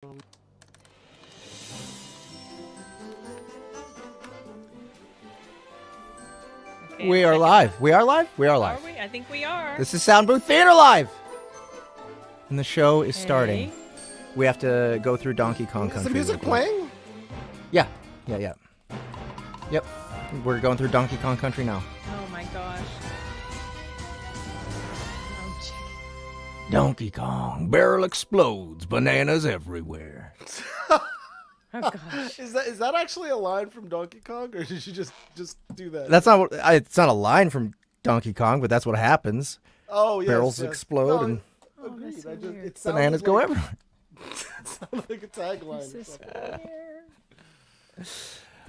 Okay, We are live. We are live? We are live. Are we? I think we are. This is Soundbooth Theater Live! And the show is starting. We have to go through Donkey Kong Country. Is the music playing? Yeah. Yep. We're going through Donkey Kong Country now. Oh my gosh. Oh, Donkey Kong, barrel explodes, bananas everywhere. oh gosh. Is that actually a line from Donkey Kong, or did you just do that? That's not it's not a line from Donkey Kong, but that's what happens. Oh, yes. Barrels explode and Agreed. that's so weird. It sounded bananas go like, everywhere. It sounded like a tagline. This is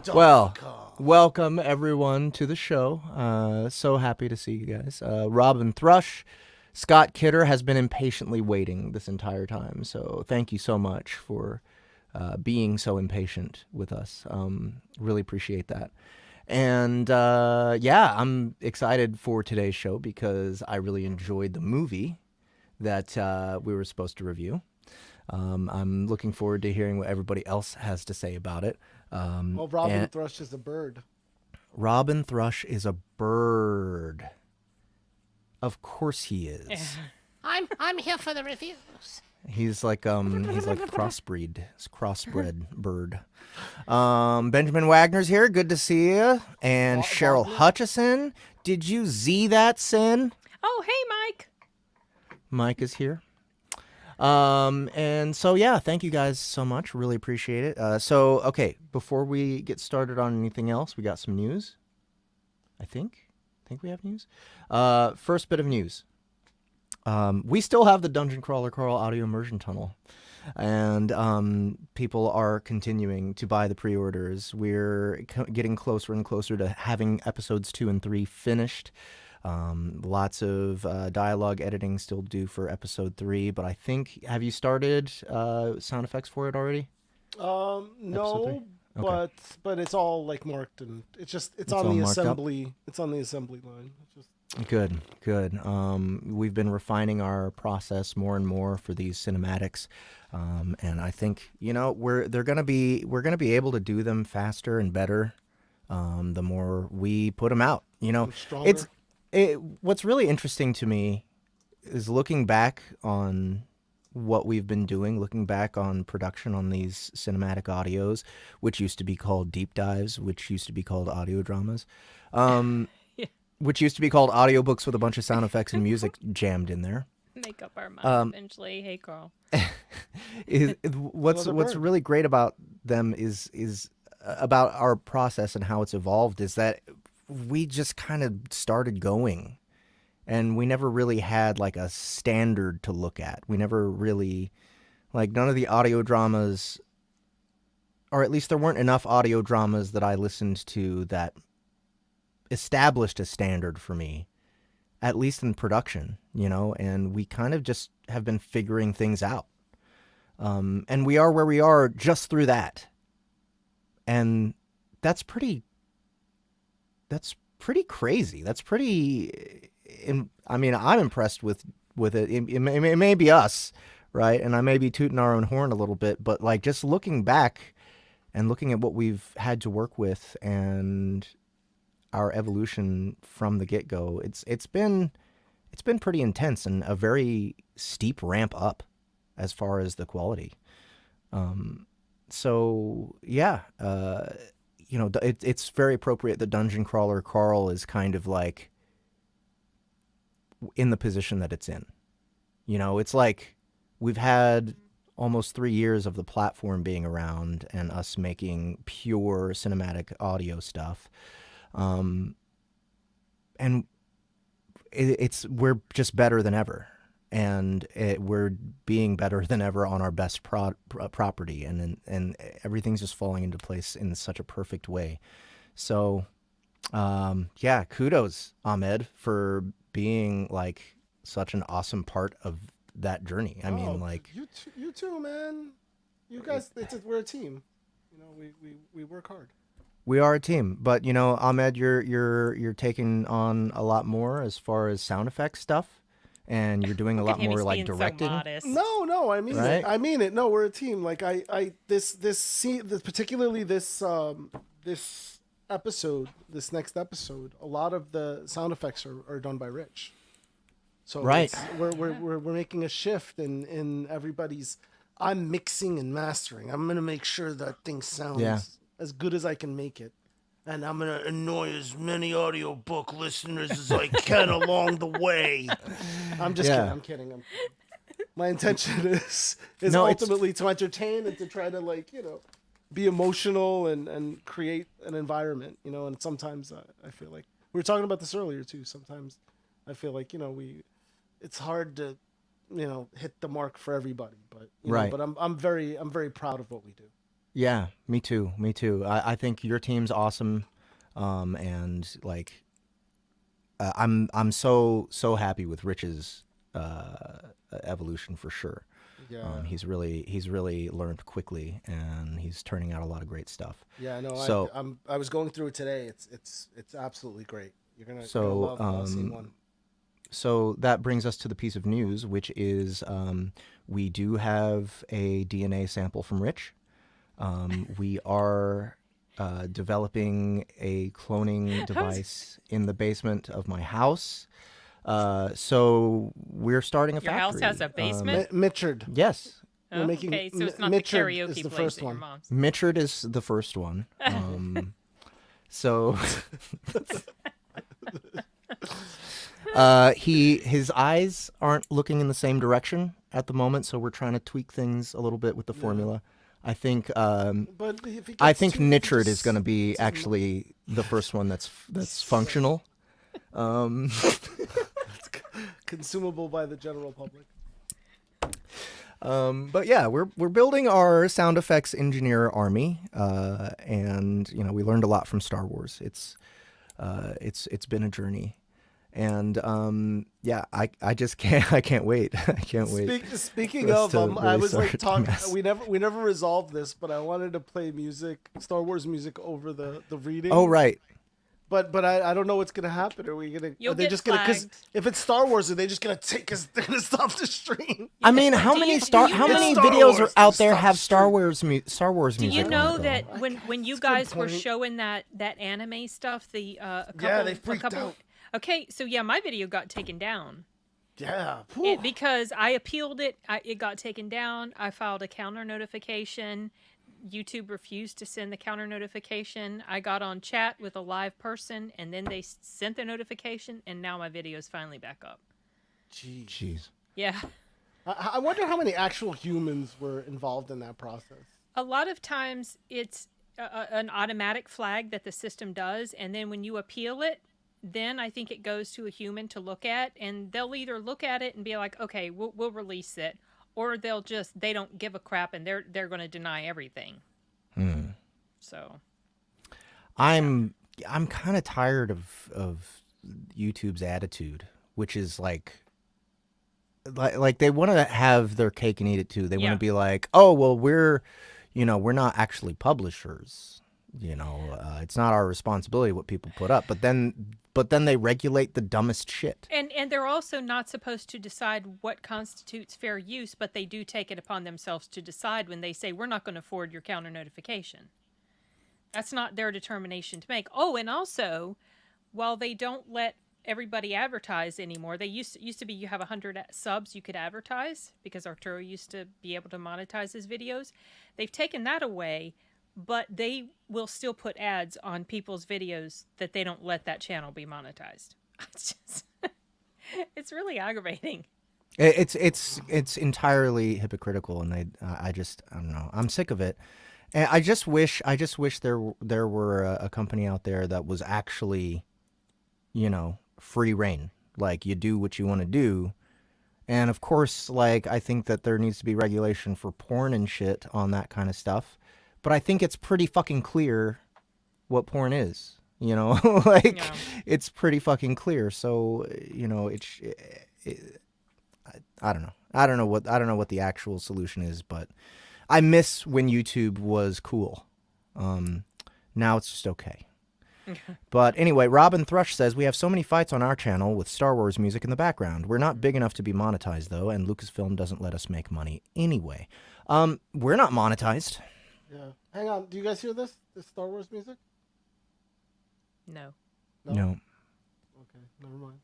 weird. Well, Kong. welcome everyone to the show. So happy to see you guys. Robin Thrush, Scott Kidder has been impatiently waiting this entire time. So thank you so much for being so impatient with us. Really appreciate that. And yeah, I'm excited for today's show because I really enjoyed the movie that we were supposed to review. I'm looking forward to hearing what everybody else has to say about it. Well, Robin Thrush is a bird. Robin Thrush is a bird. Of course he is. Yeah. I'm here for the reviews. He's like crossbred bird. Benjamin Wagner's here. Good to see you. And Cheryl Hutchison. Did you Z that, Sin? Oh, hey, Mike. Mike is here. And so, yeah, thank you guys so much. Really appreciate it. So, okay, before we get started on anything else, we got some news. I think we have news. First bit of news. We still have the Dungeon Crawler Carl audio immersion tunnel, and people are continuing to buy the pre-orders. We're getting closer and closer to having episodes 2 and 3 finished. Lots of dialogue editing still due for episode 3, but I think, have you started sound effects for it already? No, Okay. but it's all like marked, and it's all on the marked up? assembly. It's on the assembly line. It's just Good. We've been refining our process more and more for these cinematics, and I think we're gonna be able to do them faster and better. The more we put them out, stronger. What's really interesting to me is looking back on what we've been doing, looking back on production on these cinematic audios, which used to be called deep dives, which used to be called audio dramas, which used to be called audiobooks with a bunch of sound effects and music jammed in there. Make up our mind eventually. Hey, Carl. What's really great about them is about our process and how it's evolved is that we just kind of started going, and we never really had like a standard to look at. We never really, none of the audio dramas, or at least there weren't enough audio dramas that I listened to that established a standard for me, at least in production, and we kind of just have been figuring things out. And we are where we are just through that. And that's pretty crazy. That's pretty, I'm impressed with it. It may be us, right? And I may be tooting our own horn a little bit, but just looking back and looking at what we've had to work with and our evolution from the get-go, it's been pretty intense and a very steep ramp up as far as the quality. So yeah, it's very appropriate that Dungeon Crawler Carl is kind of in the position that it's in. It's like we've had almost 3 years of the platform being around and us making pure cinematic audio stuff. And we're just better than ever, and we're being better than ever on our best property, and everything's just falling into place in such a perfect way. So, yeah, kudos, Ahmed, for being such an awesome part of that journey. I mean, you too, man. You guys, we're a team. We work hard. We are a team, but Ahmed, you're taking on a lot more as far as sound effects stuff. and you're doing a Look lot at him, more he's like being so directing. modest. No, I mean Right? it. I mean it. No, we're a team. Like particularly this episode, this next episode, a lot of the sound effects are done by Rich. So Right. we're making a shift in everybody's. I'm mixing and mastering. I'm gonna make sure that thing sounds as good as I can make it. And I'm going to annoy as many audiobook listeners as I can along the way. I'm just kidding. I'm kidding. My intention is No, ultimately to entertain and to try to, like, be emotional and create an environment, and sometimes I feel like we were talking about this earlier too. Sometimes I feel like, it's hard to, hit the mark for everybody, but, Right. but I'm very proud of what we do. Yeah, me too. I think your team's awesome, and like, I'm so happy with Rich's evolution for sure. Yeah. He's really learned quickly, and he's turning out a lot of great stuff. Yeah, no. So I was going through it today. It's absolutely great. You're gonna So, love scene one. so that brings us to the piece of news, which is we do have a DNA sample from Rich. We are developing a cloning device in the basement of my house. So we're starting a Your factory. house has a basement? Mitchard. Yes. Oh, We're making okay, so it's not Mitchard the karaoke is the place first at your one. mom's. Mitchard is the first one. So his eyes aren't looking in the same direction at the moment, so we're trying to tweak things a little bit with the formula. I think But if he I gets think too- Nichard is just- going to be actually the first one that's functional. consumable by the general public. But yeah, we're building our sound effects engineer army, and we learned a lot from Star Wars. It's been a journey, and yeah, I just can't wait. I can't wait. Speaking for us of, to I really was like start to talking. mess. We never resolved this, but I wanted to play music, Star Wars music, over the reading. Oh right. But I don't know what's gonna happen. Are we gonna? You'll Are they get just gonna? Because flagged. if it's Star Wars, are they just gonna take us? They're gonna stop the stream. I mean, how many Star It's videos Star are out Wars. there Stop have the Star stream. Wars Do music? you know on it, that though? when you That's a good guys were point. showing that anime stuff, a couple, they freaked out. Okay, so yeah, my video got taken down. Yeah. Whew. Because I appealed it, it got taken down. I filed a counter notification. YouTube refused to send the counter notification. I got on chat with a live person, and then they sent the notification, and now my video is finally back up. Jeez. Yeah. I wonder how many actual humans were involved in that process. A lot of times it's an automatic flag that the system does, and then when you appeal it, then I think it goes to a human to look at, and they'll either look at it and be like, okay, we'll release it, or they don't give a crap and they're going to deny everything. So I'm kind of tired of YouTube's attitude, which is like they want to have their cake and eat it too. They want Yeah. to be like, oh well, we're not actually publishers. It's not our responsibility what people put up. But then they regulate the dumbest shit. and they're also not supposed to decide what constitutes fair use, but they do take it upon themselves to decide when they say we're not going to forward your counter notification. That's not their determination to make. Oh, and also, while they don't let everybody advertise anymore, they used to be you have 100 subs you could advertise because Arturo used to be able to monetize his videos. They've taken that away, but they will still put ads on people's videos that they don't let that channel be monetized. It's just, it's really aggravating. It's entirely hypocritical, and I don't know. I'm sick of it. And I just wish there were a company out there that was actually, free reign. Like, you do what you want to do. And of course, like, I think that there needs to be regulation for porn and shit on that kind of stuff. But I think it's pretty fucking clear what porn is. Like, Yeah. it's pretty fucking clear. So, I don't know. I don't know what the actual solution is, but I miss when YouTube was cool. Now it's just okay. But anyway, Robin Thrush says, we have so many fights on our channel with Star Wars music in the background. We're not big enough to be monetized, though, and Lucasfilm doesn't let us make money anyway. We're not monetized. Yeah. Hang on. Do you guys hear this? This Star Wars music? No. No. Okay, never mind.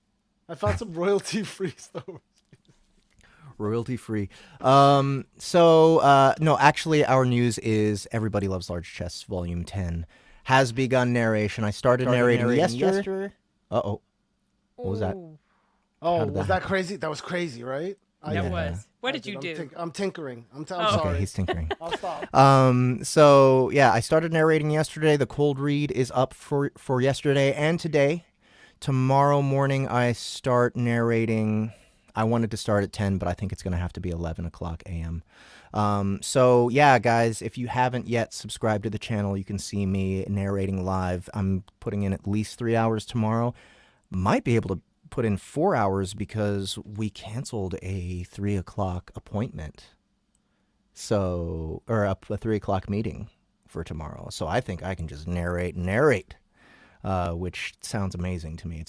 I found some royalty-free Star Wars. Royalty free. No, actually, our news is Everybody Loves Large Chests, Volume 10 has begun narration. I started narrating yesterday. Uh-oh. What was that? Ooh, Oh, How did was that that crazy? That was crazy, right? that Yeah. was. What did you do? I'm tinkering. I'm Oh. sorry. Okay, he's tinkering. I'll stop. I started narrating yesterday. The cold read is up for yesterday and today. Tomorrow morning, I start narrating. I wanted to start at 10, but I think it's going to have to be 11 o'clock a.m. Guys, if you haven't yet subscribed to the channel, you can see me narrating live. I'm putting in at least 3 hours tomorrow. Might be able to put in 4 hours because we canceled a 3 o'clock appointment. Or a 3 o'clock meeting for tomorrow. So I think I can just narrate, which sounds amazing to me.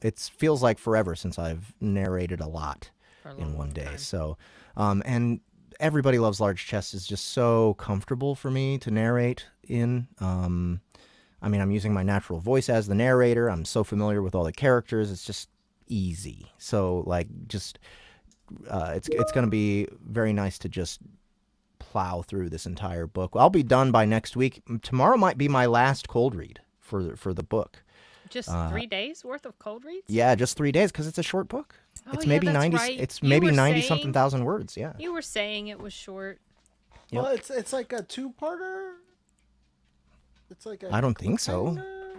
It feels like forever since I've narrated a lot in one day. time. So, and Everybody Loves Large Chests is just so comfortable for me to narrate in. I'm using my natural voice as the narrator. I'm so familiar with all the characters. It's just easy. So, it's going to be very nice to just plow through this entire book. I'll be done by next week. Tomorrow might be my last cold read for the book. Just 3 days worth of cold reads? Yeah, just 3 days because it's a short book. Oh, It's yeah, maybe that's 90. right. It's You maybe were 90 saying- something thousand words. Yeah. You were saying it was short. Yep. Well, it's like a two-parter. It's like a I don't think so. cliffhanger?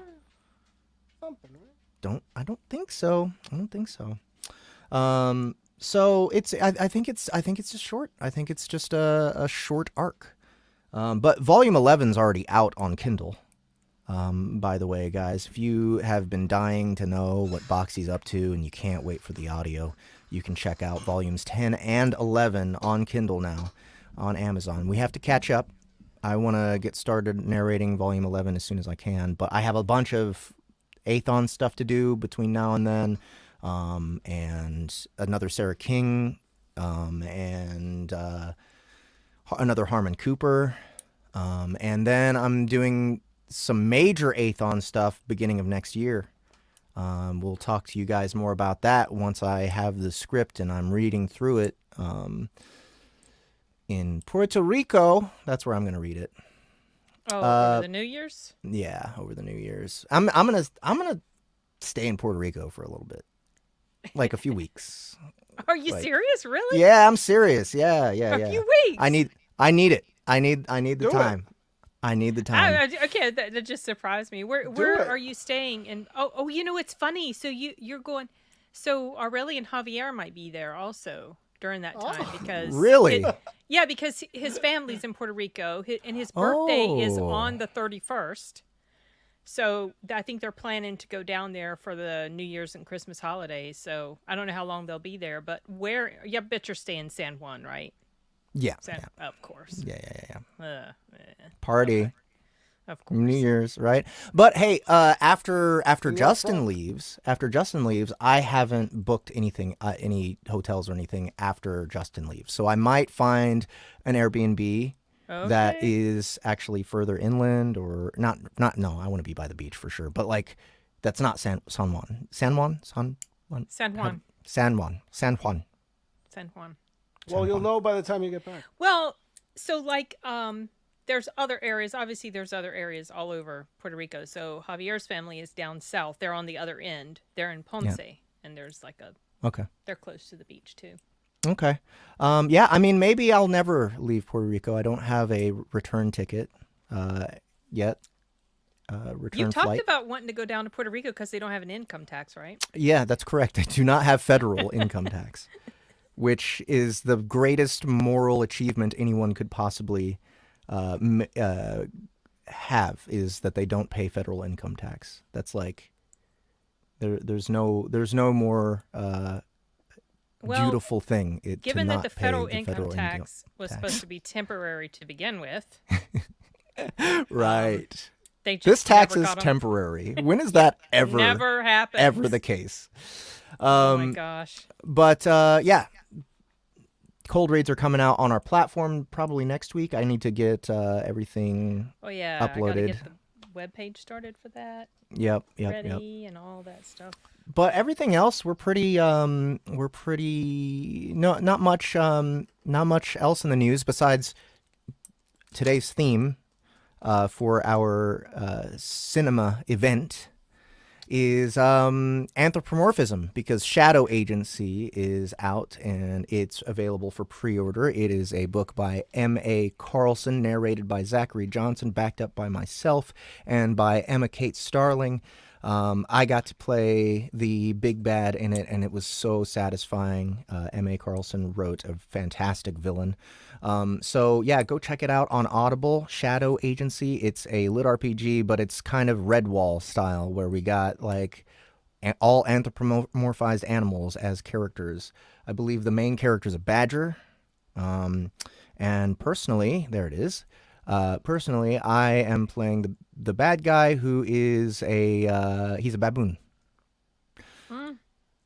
Something, right? I don't think so. So I think it's just short. I think it's just a short arc. But volume 11's already out on Kindle. By the way, guys, if you have been dying to know what Boxy's up to and you can't wait for the audio, you can check out volumes 10 and 11 on Kindle now on Amazon. We have to catch up. I want to get started narrating volume 11 as soon as I can, but I have a bunch of Aethon stuff to do between now and then, and another Sarah King, and another Harmon Cooper, and then I'm doing some major Aethon stuff beginning of next year. We'll talk to you guys more about that once I have the script and I'm reading through it. In Puerto Rico, that's where I'm going to read it. Oh, over the New Year's? Yeah, over the New Year's. I'm gonna stay in Puerto Rico for a little bit, like a few weeks. Are you serious? Really? Yeah, I'm serious. Yeah. A few weeks? I need it. I need the Do it. time. I need the time. Okay, that just surprised me. Where it. are you staying? And it's funny. So you're going. So Aureli and Javier might be there also during that time because Really? because his family's in Puerto Rico and his birthday is Oh. on the 31st. So I think they're planning to go down there for the New Year's and Christmas holidays. So I don't know how long they'll be there, but I bet you're staying in San Juan, right? Yeah. Of course. Yeah. Eh, Party. of course. New Year's, right? But hey, after New Justin Year's leaves, I haven't booked anything, any hotels or anything after Justin leaves. So I might find an Airbnb that Okay. is actually further inland or not. No, I want to be by the beach for sure. But that's not San Juan. San Juan. San Juan. Well, you'll know by the time you get back. Well, so there's other areas. Obviously, there's other areas all over Puerto Rico. So Javier's family is down south. They're on the other end. They're in Ponce, and there's Okay. they're close to the beach too. Okay. Maybe I'll never leave Puerto Rico. I don't have a return ticket yet. Return You talked flight. about wanting to go down to Puerto Rico because they don't have an income tax, right? Yeah, that's correct. I do not have federal income tax, which is the greatest moral achievement anyone could possibly have, is that they don't pay federal income tax. That's like there's no more beautiful thing. Given to that not the federal pay the income federal tax was tax. supposed to be temporary to begin with, Right. They just This tax never is got 'em. temporary. When is that Never happens. ever the case? Oh my gosh. But yeah, cold raids are coming out on our platform probably next week. I need to get everything Oh yeah, I gotta uploaded. get the webpage started for that. Yep. Ready and all that stuff. But everything else, we're pretty not much else in the news besides today's theme for our cinema event is anthropomorphism, because Shadow Agency is out and it's available for pre-order. It is a book by M.A. Carlson, narrated by Zachary Johnson, backed up by myself and by Emma Kate Starling. I got to play the big bad in it, and it was so satisfying. M.A. Carlson wrote a fantastic villain. So yeah, go check it out on Audible. Shadow Agency. It's a lit RPG, but it's kind of Redwall style, where we got like all anthropomorphized animals as characters. I believe the main character is a badger. And personally, there it is. Personally, I am playing the bad guy, who is he's a baboon.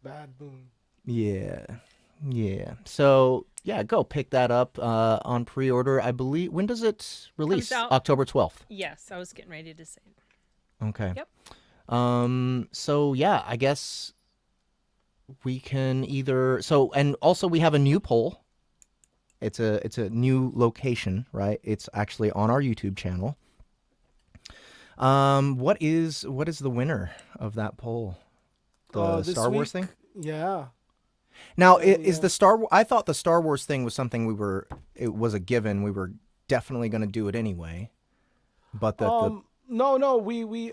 Baboon. Yeah. So yeah, go pick that up on pre-order. I believe, when does it release? Comes out- October 12th. Yes, I was getting ready to say. Okay. Yep. So yeah, I guess we can and also we have a new poll. It's a new location, right? It's actually on our YouTube channel. What is the winner of that poll? The This Star Wars week, thing? Yeah. Now, Yeah. is the I thought the Star Wars thing was something it was a given. We were definitely going to do it anyway. But No,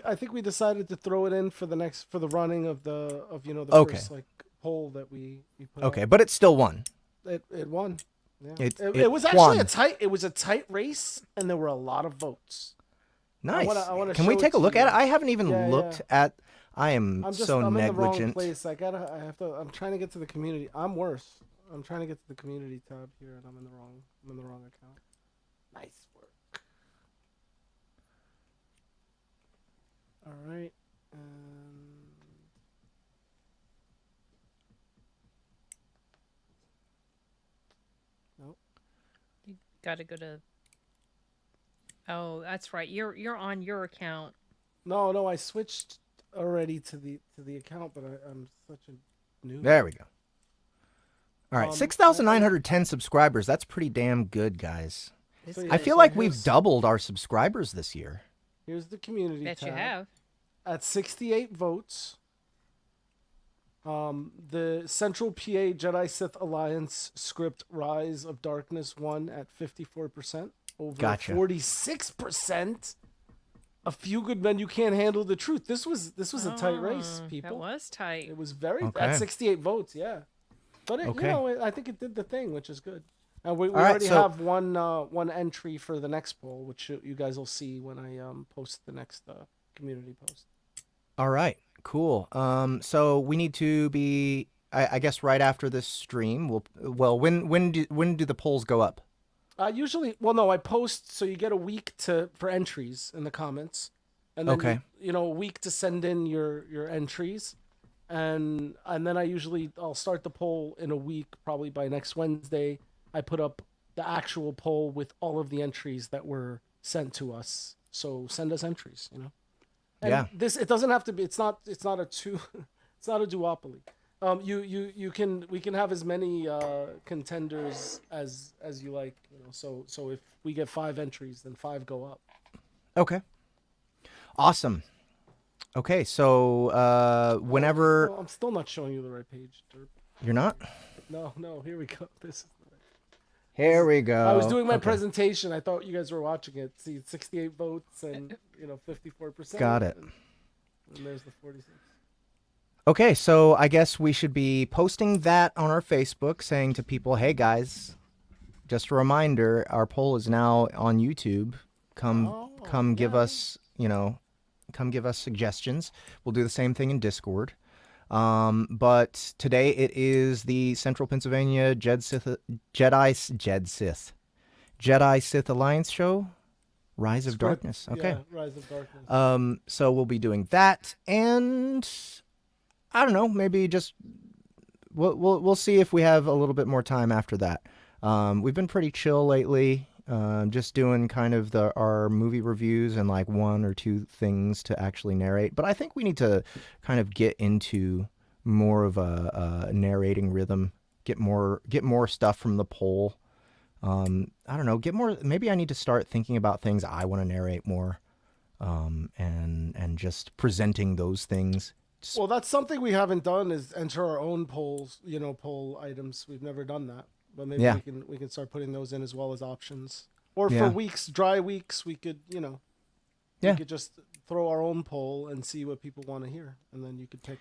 I think we decided to throw it in for the running of the Okay. first like poll that we put okay, up. but it still won. It won. Yeah. It was actually won. it was a tight race, and there were a lot of votes. Nice. I wanna Can we show take a it to look at you. it? I haven't even Yeah, looked at. I'm I'm so in the wrong negligent. place. I'm trying to get to the community. I'm worse. I'm trying to get to the community tab here, and I'm in the wrong account. Nice work. All right. Nope. You gotta go to. Oh, that's right. You're on your account. No, I switched already to the account, but I'm such a noob. There we go. All right, Um, 6,910 subscribers. That's pretty damn good, guys. This So, is- I feel so like we've here's- doubled our subscribers this year. Here's the community Bet tab. you have. At 68 votes. The Central PA Jedi Sith Alliance script Rise of Darkness won at 54%. Over Gotcha. 46%. A Few Good Men You Can't Handle the Truth. This was a tight race, Oh, people. That was tight. It was very Okay. at 68 votes, yeah. But Okay. I think it did the thing, which is good. And we All right, already so- have one entry for the next poll, which you guys will see when I post the next community post. All right, cool. So we need to be, I guess, right after this stream. When do the polls go up? Usually, I post so you get a week for entries in the comments, and then Okay. a week to send in your entries, and then I'll start the poll in a week, probably by next Wednesday. I put up the actual poll with all of the entries that were sent to us. So send us entries, And Yeah. it doesn't have to be. It's not a it's not a duopoly. We can have as many contenders as you like, So if we get 5 entries, then 5 go up. Okay. Awesome. Okay, so whenever I'm still not showing you the right page, Derp. you're not. No, here we go. This is Here we go. I was doing my Okay. presentation. I thought you guys were watching it. See, 68 votes and 54%. Got it. And there's the 46. Okay, so I guess we should be posting that on our Facebook, saying to people, "Hey guys, just a reminder, our poll is now on YouTube. Come give us, come give us suggestions. We'll do the same thing in Discord. But today it is the Central Pennsylvania Jedi Sith Alliance show. Rise of script. Darkness. Okay. Yeah, Rise of Darkness. So we'll be doing that, and I don't know, maybe just we'll see if we have a little bit more time after that. We've been pretty chill lately, just doing kind of our movie reviews and like one or two things to actually narrate. But I think we need to kind of get into more of a narrating rhythm, get more stuff from the poll. I don't know, get more. Maybe I need to start thinking about things I want to narrate more, and just presenting those things. Well, that's something we haven't done is enter our own polls, poll items. We've never done that, but maybe we can start putting those in as well as options. Or for dry weeks, we could, we could just throw our own poll and see what people want to hear, and then you could pick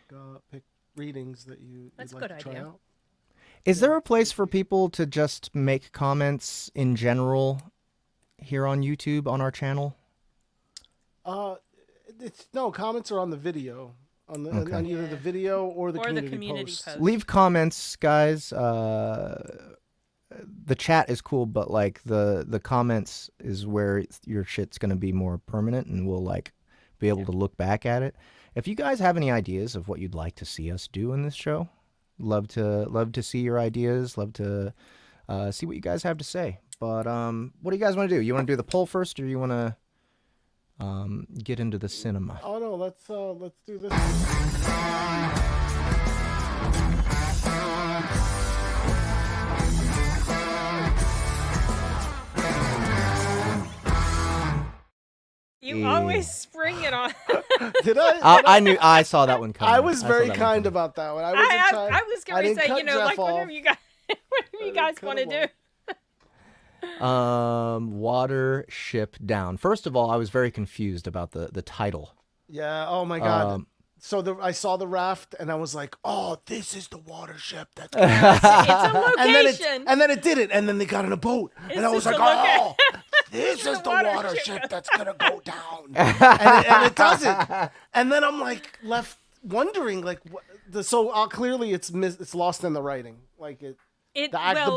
readings that you'd like to try out. Is there a place for people to just make comments in general here on YouTube on our channel? No, comments are on the video, on either the video or the community post. Leave comments, guys. The chat is cool, but like the comments is where your shit's gonna be more permanent, and we'll like be able to look back at it. If you guys have any ideas of what you'd like to see us do in this show, love to see your ideas. Love to see what you guys have to say. But what do you guys want to do? You want to do the poll first, or you want to get into the cinema? Oh no, let's do this. You always spring it on. Did I? I saw that one coming. I was very kind about that one. I was going to say, like whatever you guys, want to do. Watership Down. First of all, I was very confused about the title. Yeah. Oh my God. So I saw the raft and I was like, "Oh, this is the watership that's." It's a location. And then it did it, and then they got in a boat, and I was like, "Oh, this is the watership that's gonna go down," and it doesn't. And then I'm like left wondering, like, clearly it's lost in the writing. Like the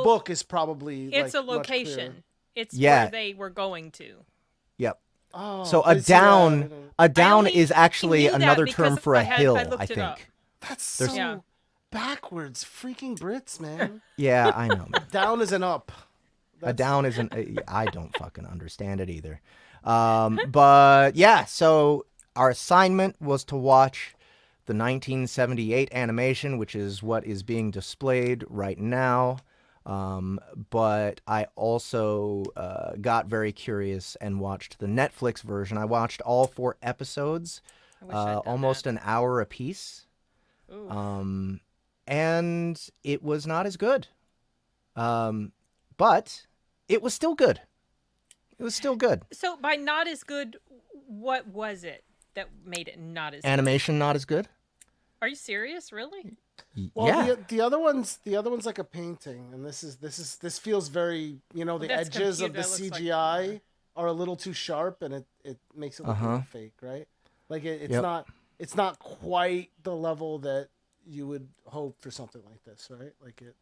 book is probably it's like, a location. It's where they were going to. Yep. Oh, so a down is actually another term for a hill, I think. That's so backwards. Freaking Brits, man. Yeah, I know, man. Down is an up. A down is I don't fucking understand it either. But yeah, so our assignment was to watch the 1978 animation, which is what is being displayed right now. But I also got very curious and watched the Netflix version. I watched all 4 episodes, almost an hour apiece. And it was not as good. But it was still good. It was still good. So by not as good, what was it that made it not as Animation good? Not as good? Are you serious? Really? Well, yeah. the other one's like a painting, and this feels very, the edges of the CGI are a little too sharp, and it makes it look like fake, right? Like it's not quite the level that you would hope for something like this, right? Like it.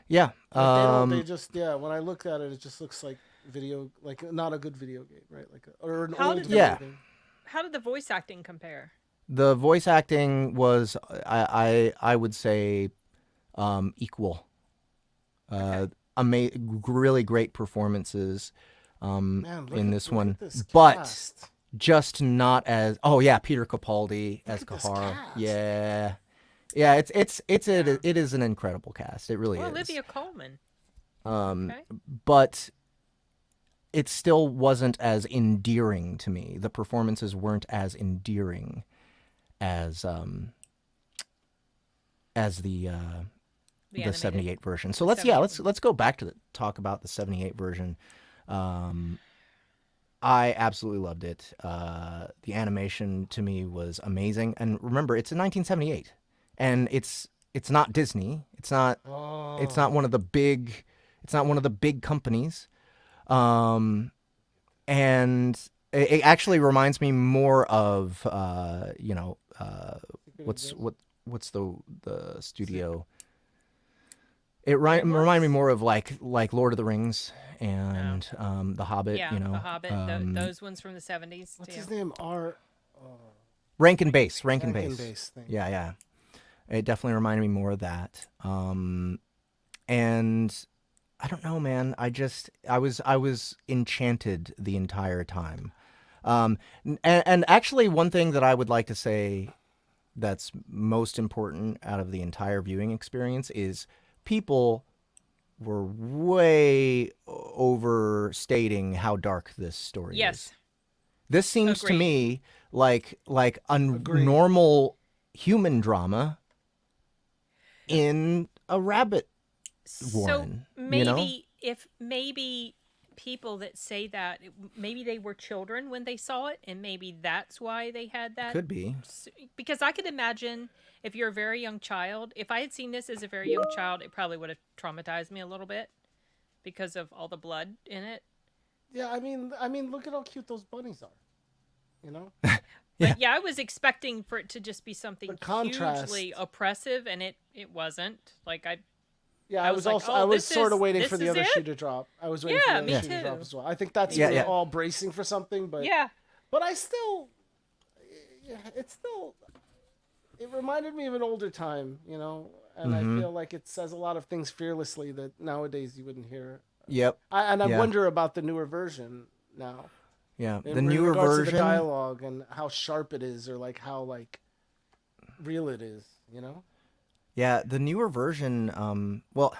Yeah. They just when I looked at it, it just looks like not a good video game, right? Or an old video game. How did the voice acting compare? The voice acting was, I would say, equal. Really great performances in this one, but just not as. Oh yeah, Peter Capaldi as Kahar. Yeah, it is an incredible cast. It really is. Olivia Colman. But it still wasn't as endearing to me. The performances weren't as endearing as the 78 version. So let's go back to talk about the 78 version. I absolutely loved it. The animation to me was amazing. And remember, it's in 1978, and it's not Disney. It's not one of the big companies. And it actually reminds me more of what's the studio? It reminded me more of like Lord of the Rings and The Hobbit. Yeah, you know, The Hobbit. Those ones from the 70s. What's too. his name? Rankin Bass. Rankin Bass thing. Yeah, yeah. It definitely reminded me more of that. And I don't know, man. I was enchanted the entire time. And actually, one thing that I would like to say that's most important out of the entire viewing experience is people were way overstating how dark this story is. Yes. This seems to Agreed. me like a normal human drama in a rabbit warren. So maybe you know? if maybe people that say that maybe they were children when they saw it, and maybe that's why they had that. Could be. Because I could imagine if you're a very young child, if I had seen this as a very young child, it probably would have traumatized me a little bit because of all the blood in it. Yeah, I mean, look at how cute those bunnies are. You know. But yeah, I was expecting for it to just be something The contrast. hugely oppressive, and it wasn't. Like Yeah, I I was was like, also oh, I was this sort of is- waiting this for the is other it? shoe to drop. I was waiting Yeah, for the me other shoe to drop too. as well. I think that's Yeah, we're yeah. all bracing for something, but yeah. but I still, it's still, it reminded me of an older time, you know, and I feel like it says a lot of things fearlessly that nowadays you wouldn't hear. Yep. I Yeah. wonder about the newer version now. Yeah. In The newer regards to version. the dialogue and how sharp it is, or like how like real it is, you know. Yeah, the newer version. Well,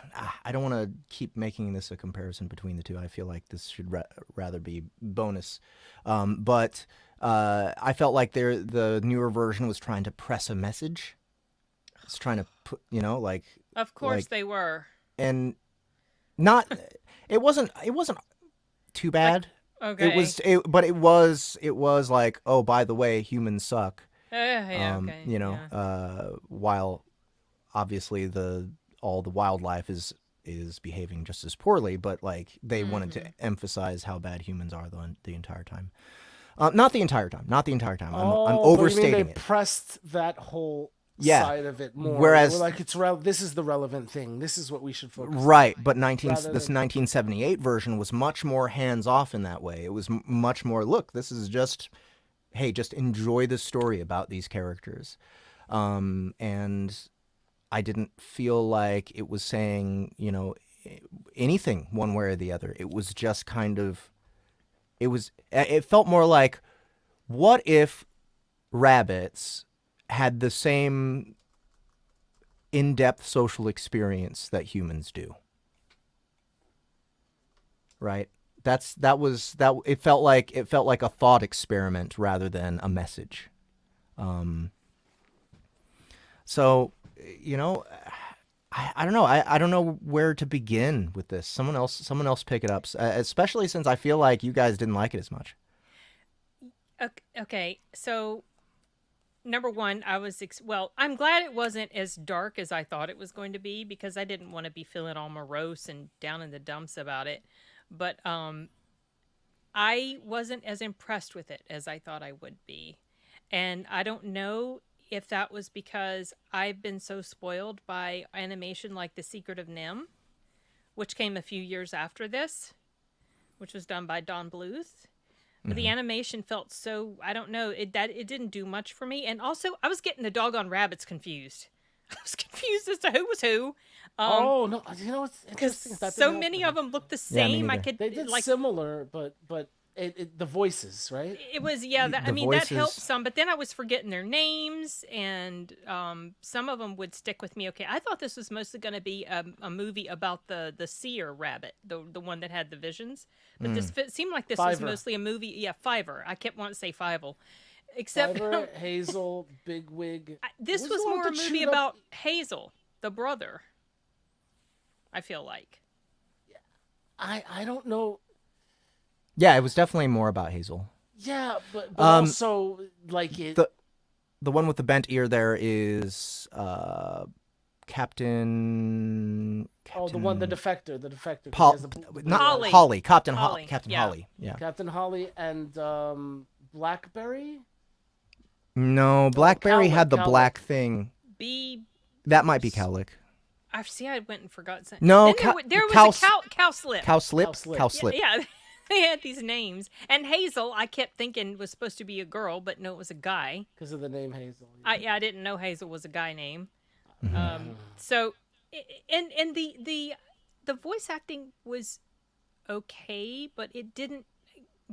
I don't want to keep making this a comparison between the two. I feel like this should rather be bonus. But I felt like the newer version was trying to press a message. It's trying to put, like, Of course like- they were. and not. It wasn't too bad. Okay. But it was like, oh, by the way, humans suck. Yeah. Okay. yeah. While obviously all the wildlife is behaving just as poorly, but like they wanted to emphasize how bad humans are the entire time. Not the entire time. I'm But you mean overstating they it. pressed that whole Yeah. side of it more. Whereas- They were like this is the relevant thing. This is what we should focus on. Right, but Rather this than- 1978 version was much more hands off in that way. It was much more, look, this is just, hey, just enjoy the story about these characters. And I didn't feel like it was saying, anything one way or the other. It was just kind of, it felt more like, what if rabbits had the same in-depth social experience that humans do? Right? It felt like a thought experiment rather than a message. So, I don't know. I don't know where to begin with this. Someone else pick it up, especially since I feel like you guys didn't like it as much. Okay. So, number one, I'm glad it wasn't as dark as I thought it was going to be, because I didn't want to be feeling all morose and down in the dumps about it. But I wasn't as impressed with it as I thought I would be. And I don't know if that was because I've been so spoiled by animation like The Secret of Nim, which came a few years after this, which was done by Don Bluth. But the animation felt so, I don't know, it didn't do much for me. And also, I was getting the doggone rabbits confused. I was confused as to who was who. Oh no! You know what's Because interesting? That so didn't many help of them looked the same. I neither. could They did like similar, but the voices, right? it was The that voices- helped some. But then I was forgetting their names, and some of them would stick with me. Okay, I thought this was mostly going to be a movie about the seer rabbit, the one that had the visions. But this seemed like this was Fiver. mostly a movie. Yeah, Fiver. I kept wanting to say Fievel. Except Fiverr, Hazel, Bigwig. this Who's was the one more a that movie chewed up- about Hazel, the brother. I feel like. I don't know. Yeah, it was definitely more about Hazel. Yeah, but also like it. The one with the bent ear there is Captain. Oh, the one, the defector. 'Cause he Paul, has a blue not eyes. Holly. Captain Holly, Captain yeah. Holly. Yeah. Captain Holly and Blackberry. No, Blackberry Cowlick, had the Cowlick. black thing. That might be Cowlick. I see. I went and forgot something. No, Then there was cow a cowslip. Cowslip. Yeah, they had these names. And Hazel, I kept thinking was supposed to be a girl, but no, it was a guy. Because of the name Hazel. I didn't know Hazel was a guy name. Mm-hmm. So, and the voice acting was okay, but it didn't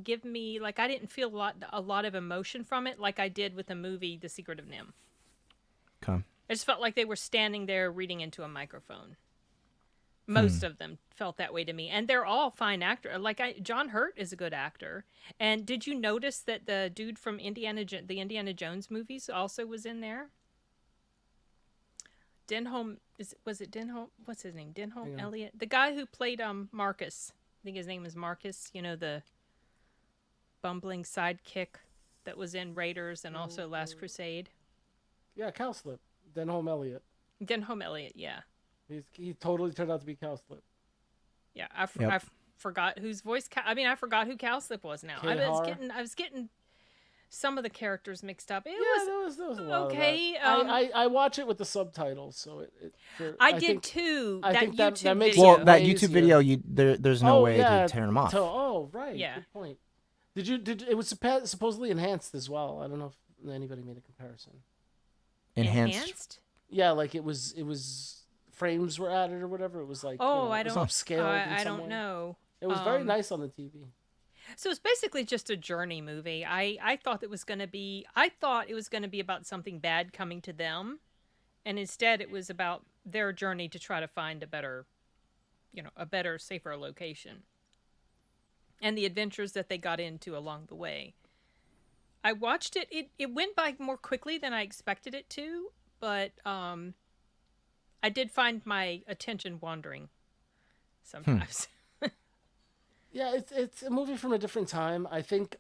give me like I didn't feel a lot of emotion from it like I did with the movie The Secret of Nim. Okay. I just felt like they were standing there reading into a microphone. Most of them felt that way to me, and they're all fine actors. John Hurt is a good actor. And did you notice that the dude from the Indiana Jones movies also was in there? Denholm was it Denholm? What's his name? Denholm Elliott, the guy who played Marcus. I think his name is Marcus. You know, the bumbling sidekick that was in Raiders and also Last Crusade. Yeah, Cowslip. Denholm Elliott. Denholm Elliott, yeah. He totally turned out to be Cowslip. Yeah, I forgot whose voice. I forgot who Cowslip was now. I was getting some of the characters mixed up. There was a lot okay. Of that. I watch it with the subtitles, so I did too. I think that YouTube makes video. Well, that YouTube video, there's no way to turn them off. Right. Yeah. Good point. It was supposedly enhanced as well. I don't know if anybody made a comparison. Enhanced? Yeah, like it was frames were added or whatever. It was like I was don't upscaled. I don't know. It was very nice on the TV. So it's basically just a journey movie. I thought it was going to be about something bad coming to them, and instead it was about their journey to try to find a better, safer location. And the adventures that they got into along the way. I watched it. It went by more quickly than I expected it to, but I did find my attention wandering sometimes. Yeah, it's a movie from a different time. I think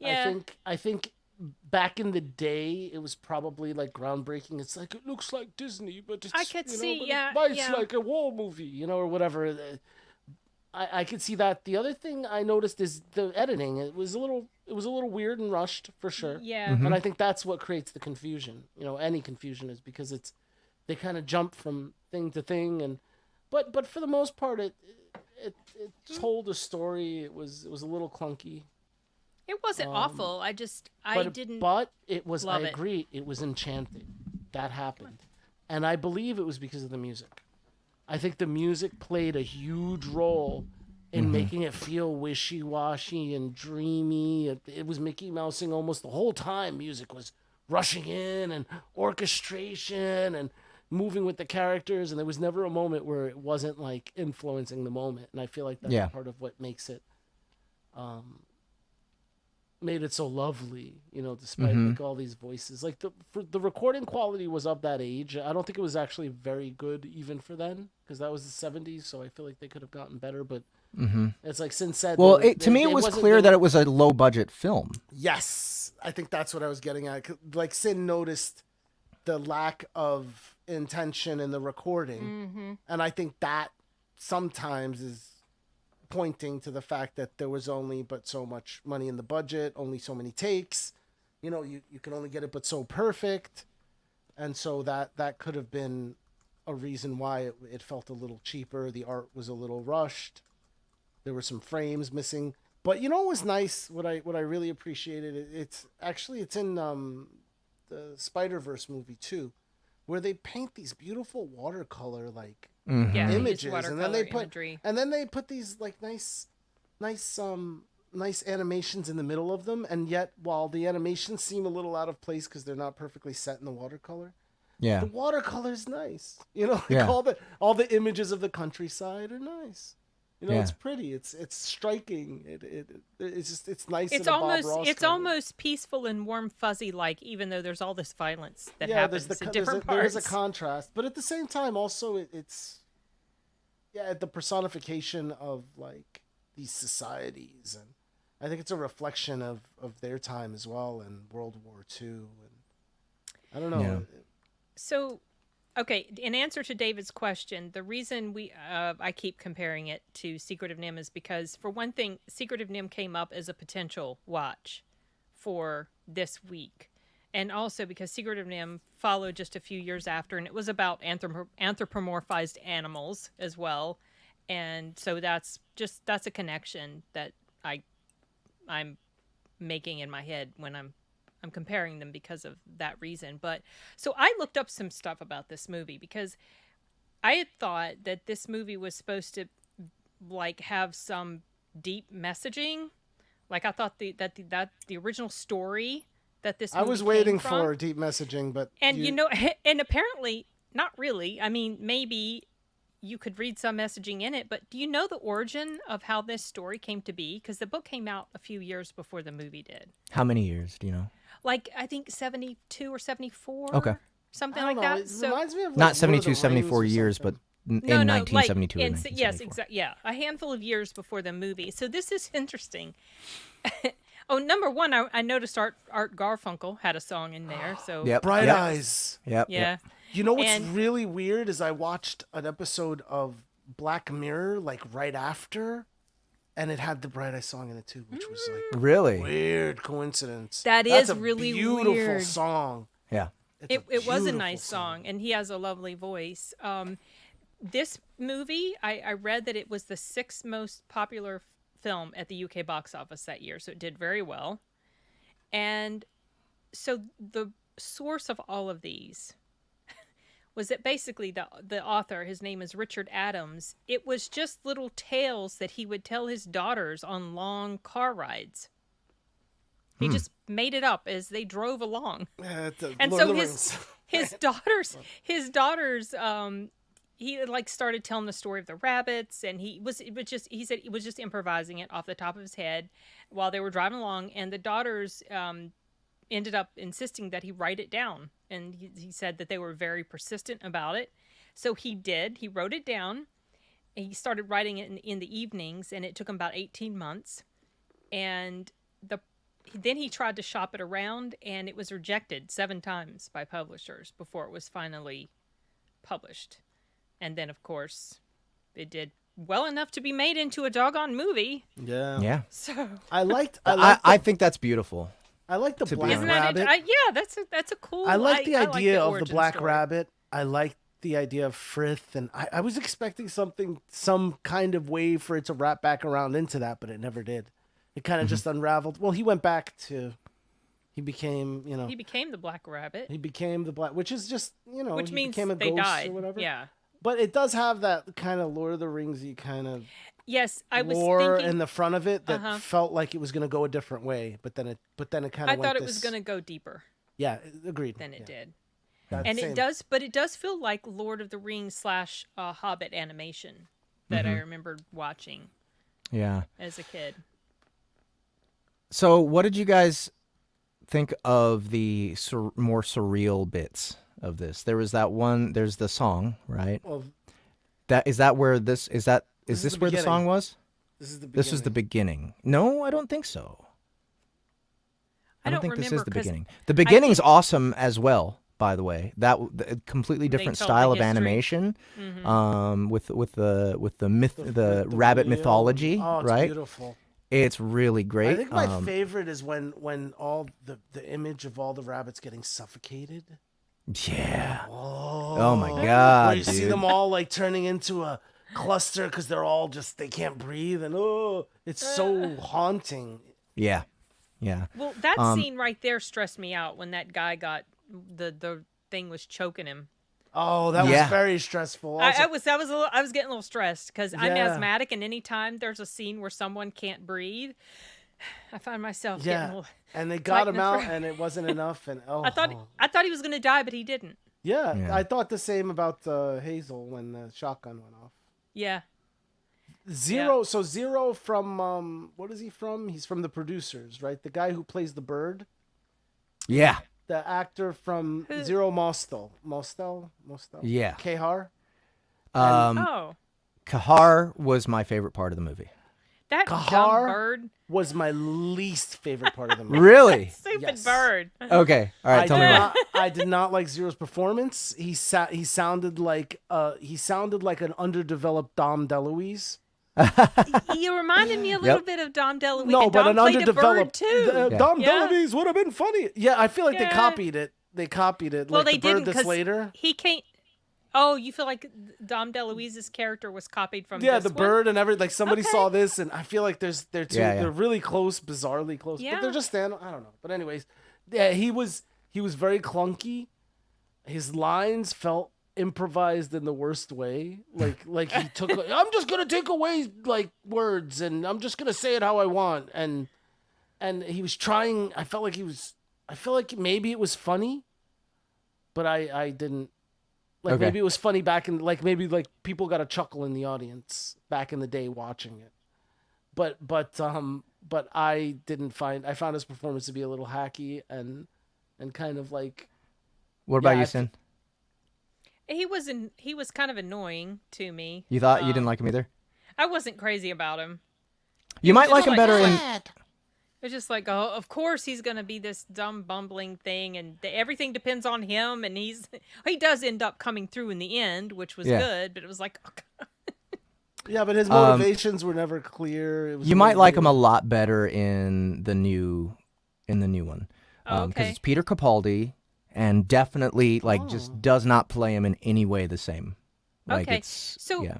back in the day it was probably like groundbreaking. It's like it looks like Disney, but it's it's like a war movie, or whatever. I could see that. The other thing I noticed is the editing. It was a little weird and rushed for sure. Yeah. Mm-hmm. And I think that's what creates the confusion. Any confusion is because they kind of jump from thing to thing, but for the most part it told a story. It was a little clunky. It wasn't awful. I didn't. But it was. Love I agree. It was enchanting. That happened, and I believe it was because of the music. I think the music played a huge role in making it feel wishy-washy and dreamy. It was Mickey Mousing almost the whole time. Music was rushing in and orchestration and moving with the characters, and there was never a moment where it wasn't like influencing the moment. And I feel like that's part of what makes it made it so lovely, despite like all these voices. Like the recording quality was of that age. I don't think it was actually very good even for then, because that was the 70s, so I feel like they could have gotten better, but it's like Sin said. Well, to me it was clear that it was a low budget film. Yes, I think that's what I was getting at. Like Sin noticed the lack of intention in the recording, and I think that sometimes is pointing to the fact that there was only but so much money in the budget, only so many takes. You can only get it but so perfect, and so that could have been a reason why it felt a little cheaper. The art was a little rushed. There were some frames missing, but what was nice, what I really appreciated, it's in the Spider-Verse movie too, where they paint these beautiful watercolor images, and then they put these like nice animations in the middle of them, and yet while the animations seem a little out of place because they're not perfectly set in the watercolor, the watercolor's nice. All the images of the countryside are nice. It's pretty. It's striking. It's nice. It's almost peaceful and warm fuzzy like, even though there's all this violence that happens in different parts. There's a contrast, but at the same time, also it's the personification of like these societies, and I think it's a reflection of their time as well, and World War II, and I don't know. Yeah. So. Okay, in answer to David's question, the reason I keep comparing it to Secret of Nim is because, for one thing, Secret of Nim came up as a potential watch for this week. and also because Secret of Nim followed just a few years after, and it was about anthropomorphized animals as well, and so that's a connection that I'm making in my head when I'm comparing them because of that reason. But so I looked up some stuff about this movie because I had thought that this movie was supposed to like have some deep messaging. Like I thought that the original story that this movie I was waiting came from, for deep messaging, but and and apparently not really. I mean, maybe you could read some messaging in it, but do you know the origin of how this story came to be? Because the book came out a few years before the movie did. How many years do you know? Like I think 72 or 74. Okay. Something I like don't know, that. it So reminds me of like Not Lord of 72, the 74 Rings or years, but something. in no, 1972 like or yes, 1974. exactly. Yeah, a handful of years before the movie. So this is interesting. Oh, number one, I noticed Art Garfunkel had a song in there. So Yep. Bright Yep. Eyes. Yep. yeah. Yep. You know what's And- really weird is I watched an episode of Black Mirror like right after, and it had the Bright Eyes song in it too, which was like Really? weird coincidence. That That's is a really beautiful weird. song. Yeah. It's It was a beautiful nice song, and he has a lovely voice. This movie, I read that it was the 6th most popular film at the UK box office that year, so it did very well. And so the source of all of these was that basically the author, his name is Richard Adams, it was just little tales that he would tell his daughters on long car rides. He just made it up as they drove along. And Lord so of the his Rings. his daughters he like started telling the story of the rabbits, and he said he was just improvising it off the top of his head while they were driving along, and the daughters ended up insisting that he write it down, and he said that they were very persistent about it. So he wrote it down, and he started writing it in the evenings, and it took him about 18 months. And then he tried to shop it around, and it was rejected 7 times by publishers before it was finally published. And then, of course, it did well enough to be made into a doggone movie. Yeah. Yeah. So I think that's beautiful. I like the To be Black isn't that Rabbit. yeah, that's a cool. I like the idea of the origin Black story. Rabbit. I like the idea of Frith, and I was expecting some kind of way for it to wrap back around into that, but it never did. It kind of just unraveled. Well, he became, He became the Black Rabbit, he became the Black, which is just, which he means became a they ghost died. or whatever. Yeah. But it does have that kind of Lord of the Ringsy kind of Yes, I was lore thinking. in the front of it that felt like it was going to go a different way, but then it kind of I went thought it this- was going to go deeper Yeah, agreed. than it did. That's And same. it does feel like Lord of the Rings / Hobbit animation that I remembered watching Yeah. as a kid. So, what did you guys think of the more surreal bits of this? There was that one. There's the song, right? Well, Is that where this is? That This is is this the where the song beginning. was? this is the This was the beginning. No, I don't think so. I don't think this is the beginning. The beginning's awesome as well. By the way, completely different told style the of history. animation, with the myth, the the rabbit wheel. mythology, Oh, it's right? beautiful. It's really great. I think my favorite is when all the image of all the rabbits getting suffocated. Yeah. Oh, Oh my God, where you see dude. them all like turning into a cluster because they're all they can't breathe, and it's so haunting. Yeah. Yeah. Well, that scene right there stressed me out when that guy got the thing was choking him. Oh, that Yeah. was very stressful. I was getting a little stressed because I'm Yeah. asthmatic, and anytime there's a scene where someone can't breathe, I find myself getting a yeah, little. and they got him tight in the out, throat. and it wasn't enough. And I thought he was gonna die, but he didn't. yeah, Yeah. I thought the same about Hazel when the shotgun went off. Yeah. Zero. So Zero from what is he from? He's from the producers, right? The guy who plays the bird, Yeah. the actor from Zero Mostel. Yeah. Kahar. Oh, Kahar was my favorite part of the movie. that dumb Kahar? bird, Was my least favorite part of the movie. Really? stupid Yes. bird. Okay. All right. Tell me more. I did not like Zero's performance. He sounded like an underdeveloped Dom DeLuise. You reminded me a little bit of Dom DeLuise. No, and but Dom an played a bird underdeveloped too. Dom Yeah. DeLuise would have been funny. Yeah, I feel like they Yeah. copied it. They copied it. Well, like they the bird didn't that's because later. he can't. Oh, you feel like Dom DeLuise's character was copied from Yeah, this the one? bird and everything. Like somebody Okay. saw this, and I feel like they're Yeah. they're really close, bizarrely close. But Yeah. they're just stand. I don't know. But anyways, yeah, he was very clunky. His lines felt improvised in the worst way. Like he took. I'm just gonna take away like words, and I'm just gonna say it how I want. And he was trying. I felt like maybe it was funny, but I didn't. Like Okay. maybe it was funny back in maybe people got a chuckle in the audience back in the day watching it. But I found his performance to be a little hacky and kind of like. What about Yeah, you, Sin? He was kind of annoying to me. You thought you didn't like him either? I wasn't crazy about him. You might like just him like better in. that. It's just like, oh, of course he's gonna be this dumb bumbling thing, and everything depends on him. And he does end up coming through in the end, which was Yeah. good. But it was like, oh, God. Yeah, but his motivations were never clear. It was You a might little like him a weird. lot better in the new one. Oh, Because okay. it's Peter Capaldi, and definitely just does not play him in any way the same. Like Okay, it's so- yeah.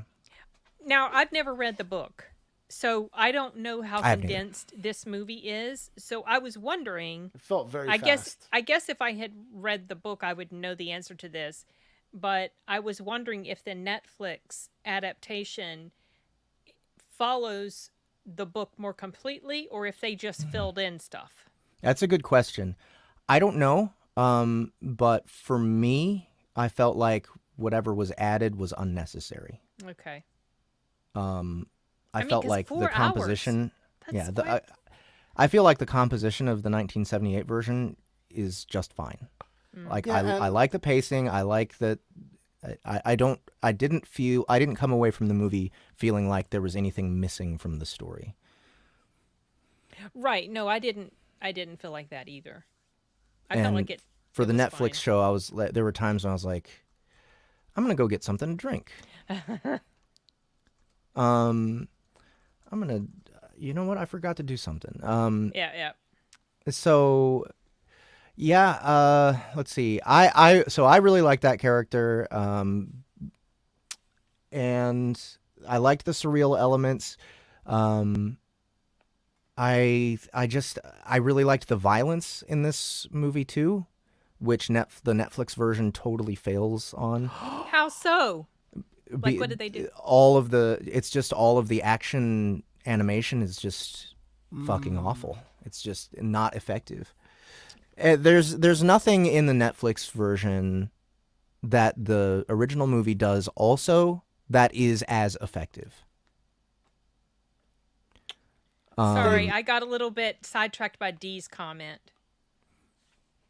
Now I've never read the book, so I don't know how I haven't either. condensed this movie is. So I was wondering. It felt very I fast. guess if I had read the book, I would know the answer to this. But I was wondering if the Netflix adaptation follows the book more completely, or if they just filled in stuff. That's a good question. I don't know. But for me, I felt like whatever was added was unnecessary. Okay. I mean, felt 'cause like 4 the hours, composition. that's Yeah, I feel like the composition of the 1978 version is just fine. Like Yeah, I like the pacing. I like that. I didn't come away from the movie feeling like there was anything missing from the story. Right. No, I didn't feel like that either. I felt And like it. For it the was Netflix fine. show, there were times when I was like, I'm gonna go get something to drink. I'm gonna, you know what? I forgot to do something. Yeah. So, yeah. Let's see. I really liked that character. And I liked the surreal elements. I really liked the violence in this movie too, which the Netflix version totally fails on. How so? Like, what did they do? It's just all of the action animation is just fucking awful. It's just not effective. There's nothing in the Netflix version that the original movie does also that is as effective. Sorry, I got a little bit sidetracked by Dee's comment.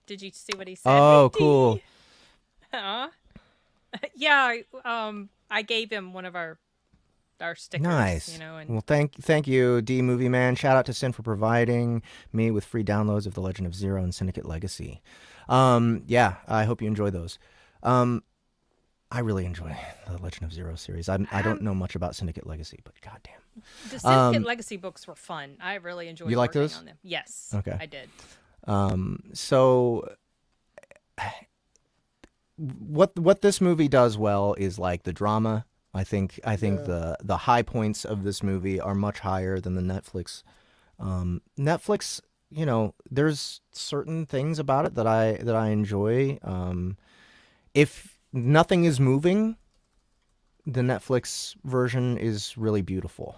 Did you see what he said? Oh, Hey, cool. Dee. Huh? Yeah, I gave him one of our stickers. Nice. You know, and Well, thank you, D Movie Man. Shout out to Sin for providing me with free downloads of The Legend of Zero and Syndicate Legacy. Yeah, I hope you enjoy those. I really enjoy the Legend of Zero series. I don't know much about Syndicate Legacy, but goddamn. the Syndicate Legacy books were fun. I really enjoyed You like working those? on them. Yes. Okay. I did. So what this movie does well is like the drama. I think the high points of this movie are much higher than the Netflix. Netflix, you know, there's certain things about it that I enjoy. If nothing is moving, the Netflix version is really beautiful.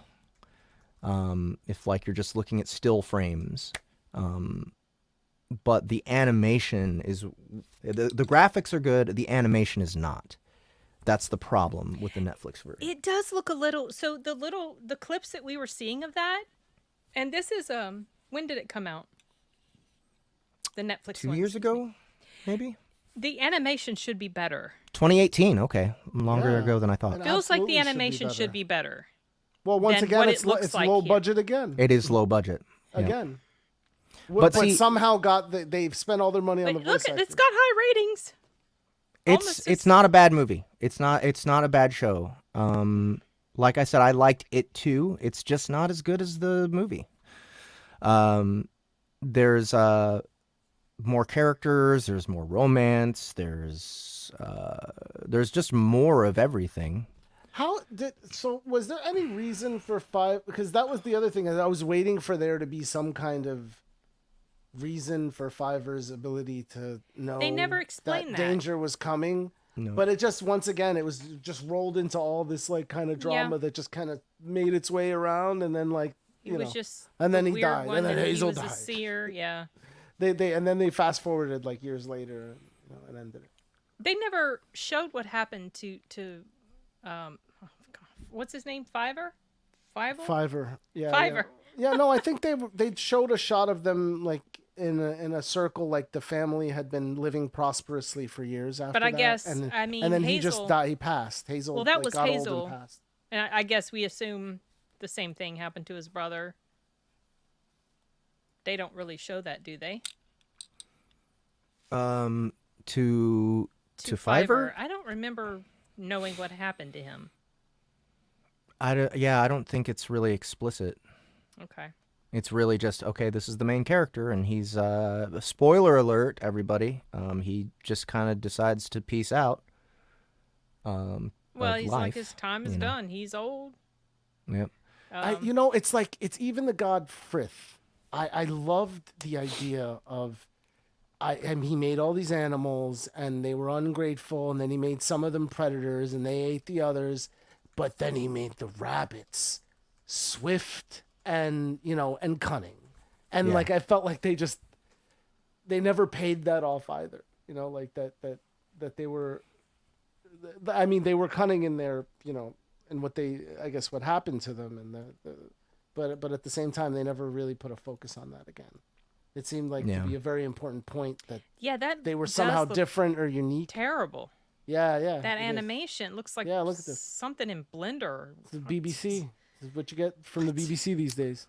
If like you're just looking at still frames. But the animation is the graphics are good, the animation is not. That's the problem with the Netflix version. It does look a little. So the clips that we were seeing of that, and this is when did it come out? The Netflix 2 ones. years ago, maybe? The animation should be better. 2018, okay. Longer Yeah. ago than I thought. And Feels like absolutely the should be animation should better. be better. Well, once than again, what it's it looks it's like low here. budget again. It is low budget. Yeah. Again. But But see- somehow they've spent all their money on But the voice look, it's acting. got high ratings. Almost It's not a bad movie. It's not a bad show. like I said, I liked it too. It's just not as good as the movie. There's more characters, there's more romance, there's just more of everything. So was there any reason for 5? Because that was the other thing. I was waiting for there to be some kind of reason for Fiverr's ability to know They never explained that. danger was coming. No. But it just, once again, it was just rolled into all this like kind of drama that just kind of made its way around, and then like It was just and then the he weird died, one and then that Hazel he was died. a seer. Yeah. They and then they fast forwarded like years later, and ended it. They never showed what happened to what's his name? Fiverr? Fiverr. Yeah. Fiverr. Yeah. No, I think they showed a shot of them like in a circle, like the family had been living prosperously for years after But I that. guess, and Hazel, then he just died. He passed. Hazel. Well, that like, was got Hazel. old and passed. And I guess we assume the same thing happened to his brother. They don't really show that, do they? To To Fiverr? I don't remember knowing what happened to him. I don't think it's really explicit. Okay. It's really just, okay, this is the main character, and he's, spoiler alert, everybody, he just kind of decides to peace out. Well, of he's life, like, his time is you know. done. He's old. Yep. It's like, it's even the god Frith. I loved the idea of, and he made all these animals, and they were ungrateful, and then he made some of them predators, and they ate the others, but then he made the rabbits swift and and cunning, and Yeah. like I felt like they never paid that off either. Like that they were. I mean, they were cunning in their and what happened to them, and but at the same time they never really put a focus on that again. It seemed like to be a very important point that that they were does somehow look different or unique. terrible. Yeah. That it is. animation looks like Look at this. something in Blender. It's the BBC. This is what you get from the BBC these days.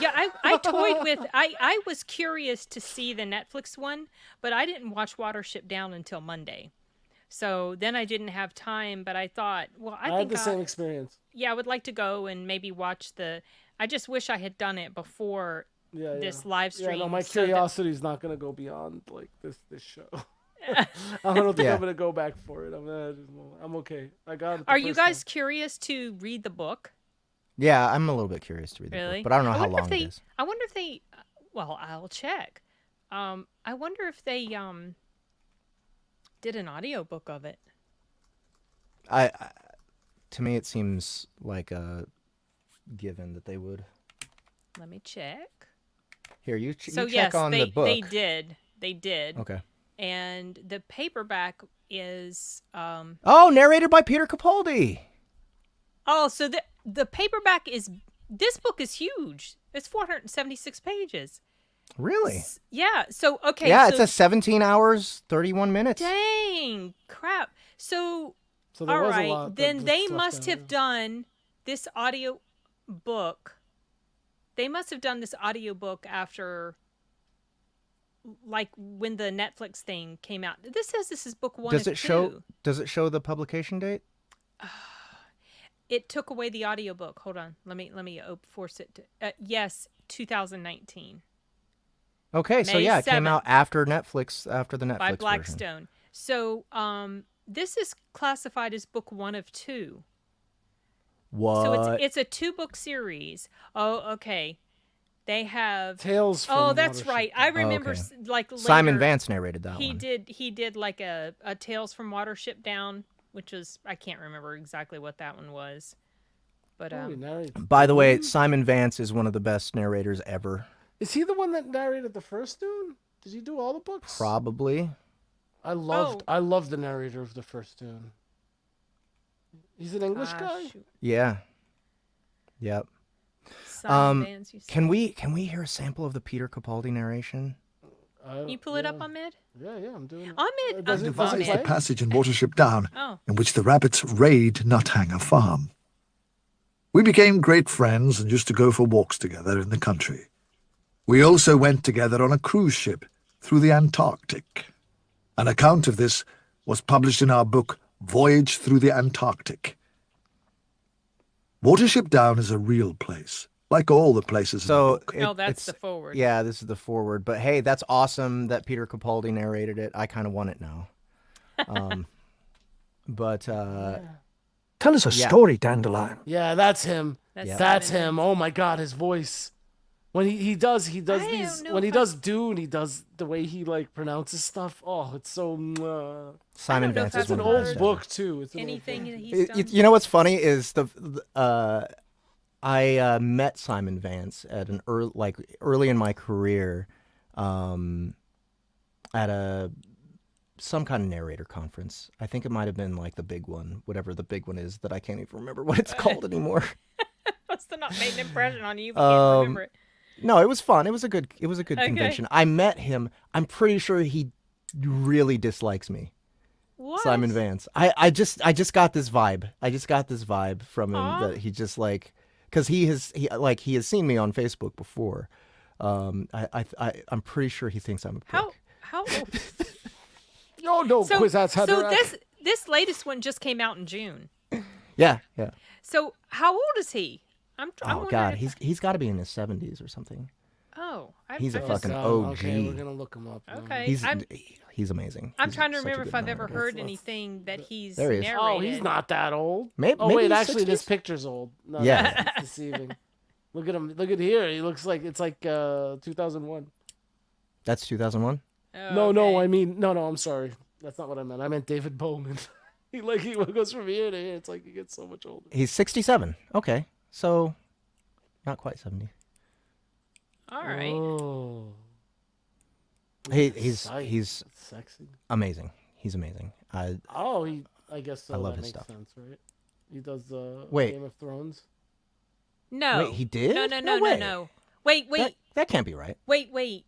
Yeah, I toyed with. I was curious to see the Netflix one, but I didn't watch Watership Down until Monday. So then I didn't have time, but I thought, well, I had the same experience. Yeah, I would like to go and maybe watch the. I just wish I had done it before this live stream. Yeah, no, my so that- curiosity is not going to go beyond like this show. I don't think I'm going to go back for it. I'm okay. I got it. Are you guys curious to read the book? Yeah, I'm a little bit curious to read the Really? book, but I don't know how wonder if long they, it is. I wonder if they. Well, I'll check. I wonder if they did an audiobook of it. To me, it seems like a given that they would. Let me check. Here, you So check yes, on they the book. They did. Okay. And the paperback is Oh, narrated by Peter Capaldi. oh, so the paperback is this book is huge. It's 476 pages. Really? Yeah. So okay. Yeah, so, it says 17 hours, 31 minutes. dang crap. So there all was a right, lot then that's they left must out, have done this audio book. They must have done this audio book after, like, when the Netflix thing came out. This says this is book one. Does of it show? two. Does it show the publication date? It took away the audiobook. Hold on. Let me force it to. Yes, 2019 Okay, so May yeah, it came 7th. out after Netflix, after the Netflix by version. Blackstone. So, this is classified as book one of two. What? So it's a 2-book series. Oh, okay. They have Tales from Oh, that's Watership right. I Down. remember okay. like later, Simon Vance narrated that he one. did like a Tales from Watership Down, which was I can't remember exactly what that one was. But Oh, he narrated. By the way, Simon Vance is one of the best narrators ever. Is he the one that narrated the first Dune? Did he do all the books? Probably. I loved the narrator of the first Dune. He's an English guy. shoot. Yeah. Yep. Simon Vance, you said. Can we hear a sample of the Peter Capaldi narration? You pull it up, Ahmed? Yeah, I'm doing it. Ahmed, Does it Ahmed. play? A passage in Watership Down Oh. in which the rabbits raid Nuthanger Farm. We became great friends and used to go for walks together in the country. We also went together on a cruise ship through the Antarctic. An account of this was published in our book voyage through the Antarctic. Watership Down is a real place, like all the places in the So book. Oh, that's it's the forward. Yeah, this is the forward. But hey, that's awesome that Peter Capaldi narrated it. I kind of want it now. But Tell us a Yeah. story, Dandelion. Yeah, that's him. That's That's Simon him. Vance. Oh my God, his voice. When he does I these. don't know When he if I- does Dune, he does the way he like pronaunces stuff. Oh, it's so. Simon I don't know if Vance that's is It's an one of the old best book too. It's an old Anything book. that he's done. You know what's funny is I met Simon Vance at an early in my career, at some kind of narrator conference. I think it might have been like the big one, whatever the big one is that I can't even remember what it's called anymore. Must have not made an impression on you. If you can't remember it. No, it was fun. It was a good convention. I met him. I'm pretty sure he really dislikes me. What? Simon Vance. I just got this vibe. I just got this vibe from him Aw. that he just like, because he has seen me on Facebook before. I'm pretty sure he thinks I'm a prick. How old? Oh no, quiz that's Heather. so this latest one just came out in June. Yeah. So how old is he? I'm Oh wondering God, if- he's got to be in his 70s or something. Oh, He's a I fucking Okay, OG. we're gonna look him up. now. Okay. He's amazing. I'm He's trying to such a remember good if I've ever narrator. heard anything that he's There he is. narrated. Oh, he's not that old. Maybe Oh wait, he's actually, this 60s? picture's old. No, Yeah. that's deceiving. Look at him. Look at here. He looks like it's like 2001. That's 2001. Oh, No, okay. I mean no. I'm sorry. That's not what I meant. I meant David Bowman. he goes from here to here. It's like he gets so much older. He's 67. Okay, so not quite 70. All right. Oh, He's sight. he's That's sexy. amazing. He's amazing. I guess so. I love that his makes stuff. sense, right? He does Wait. Game of Thrones. No. Wait, he did? No, No way. no. Wait. That can't be right. Wait.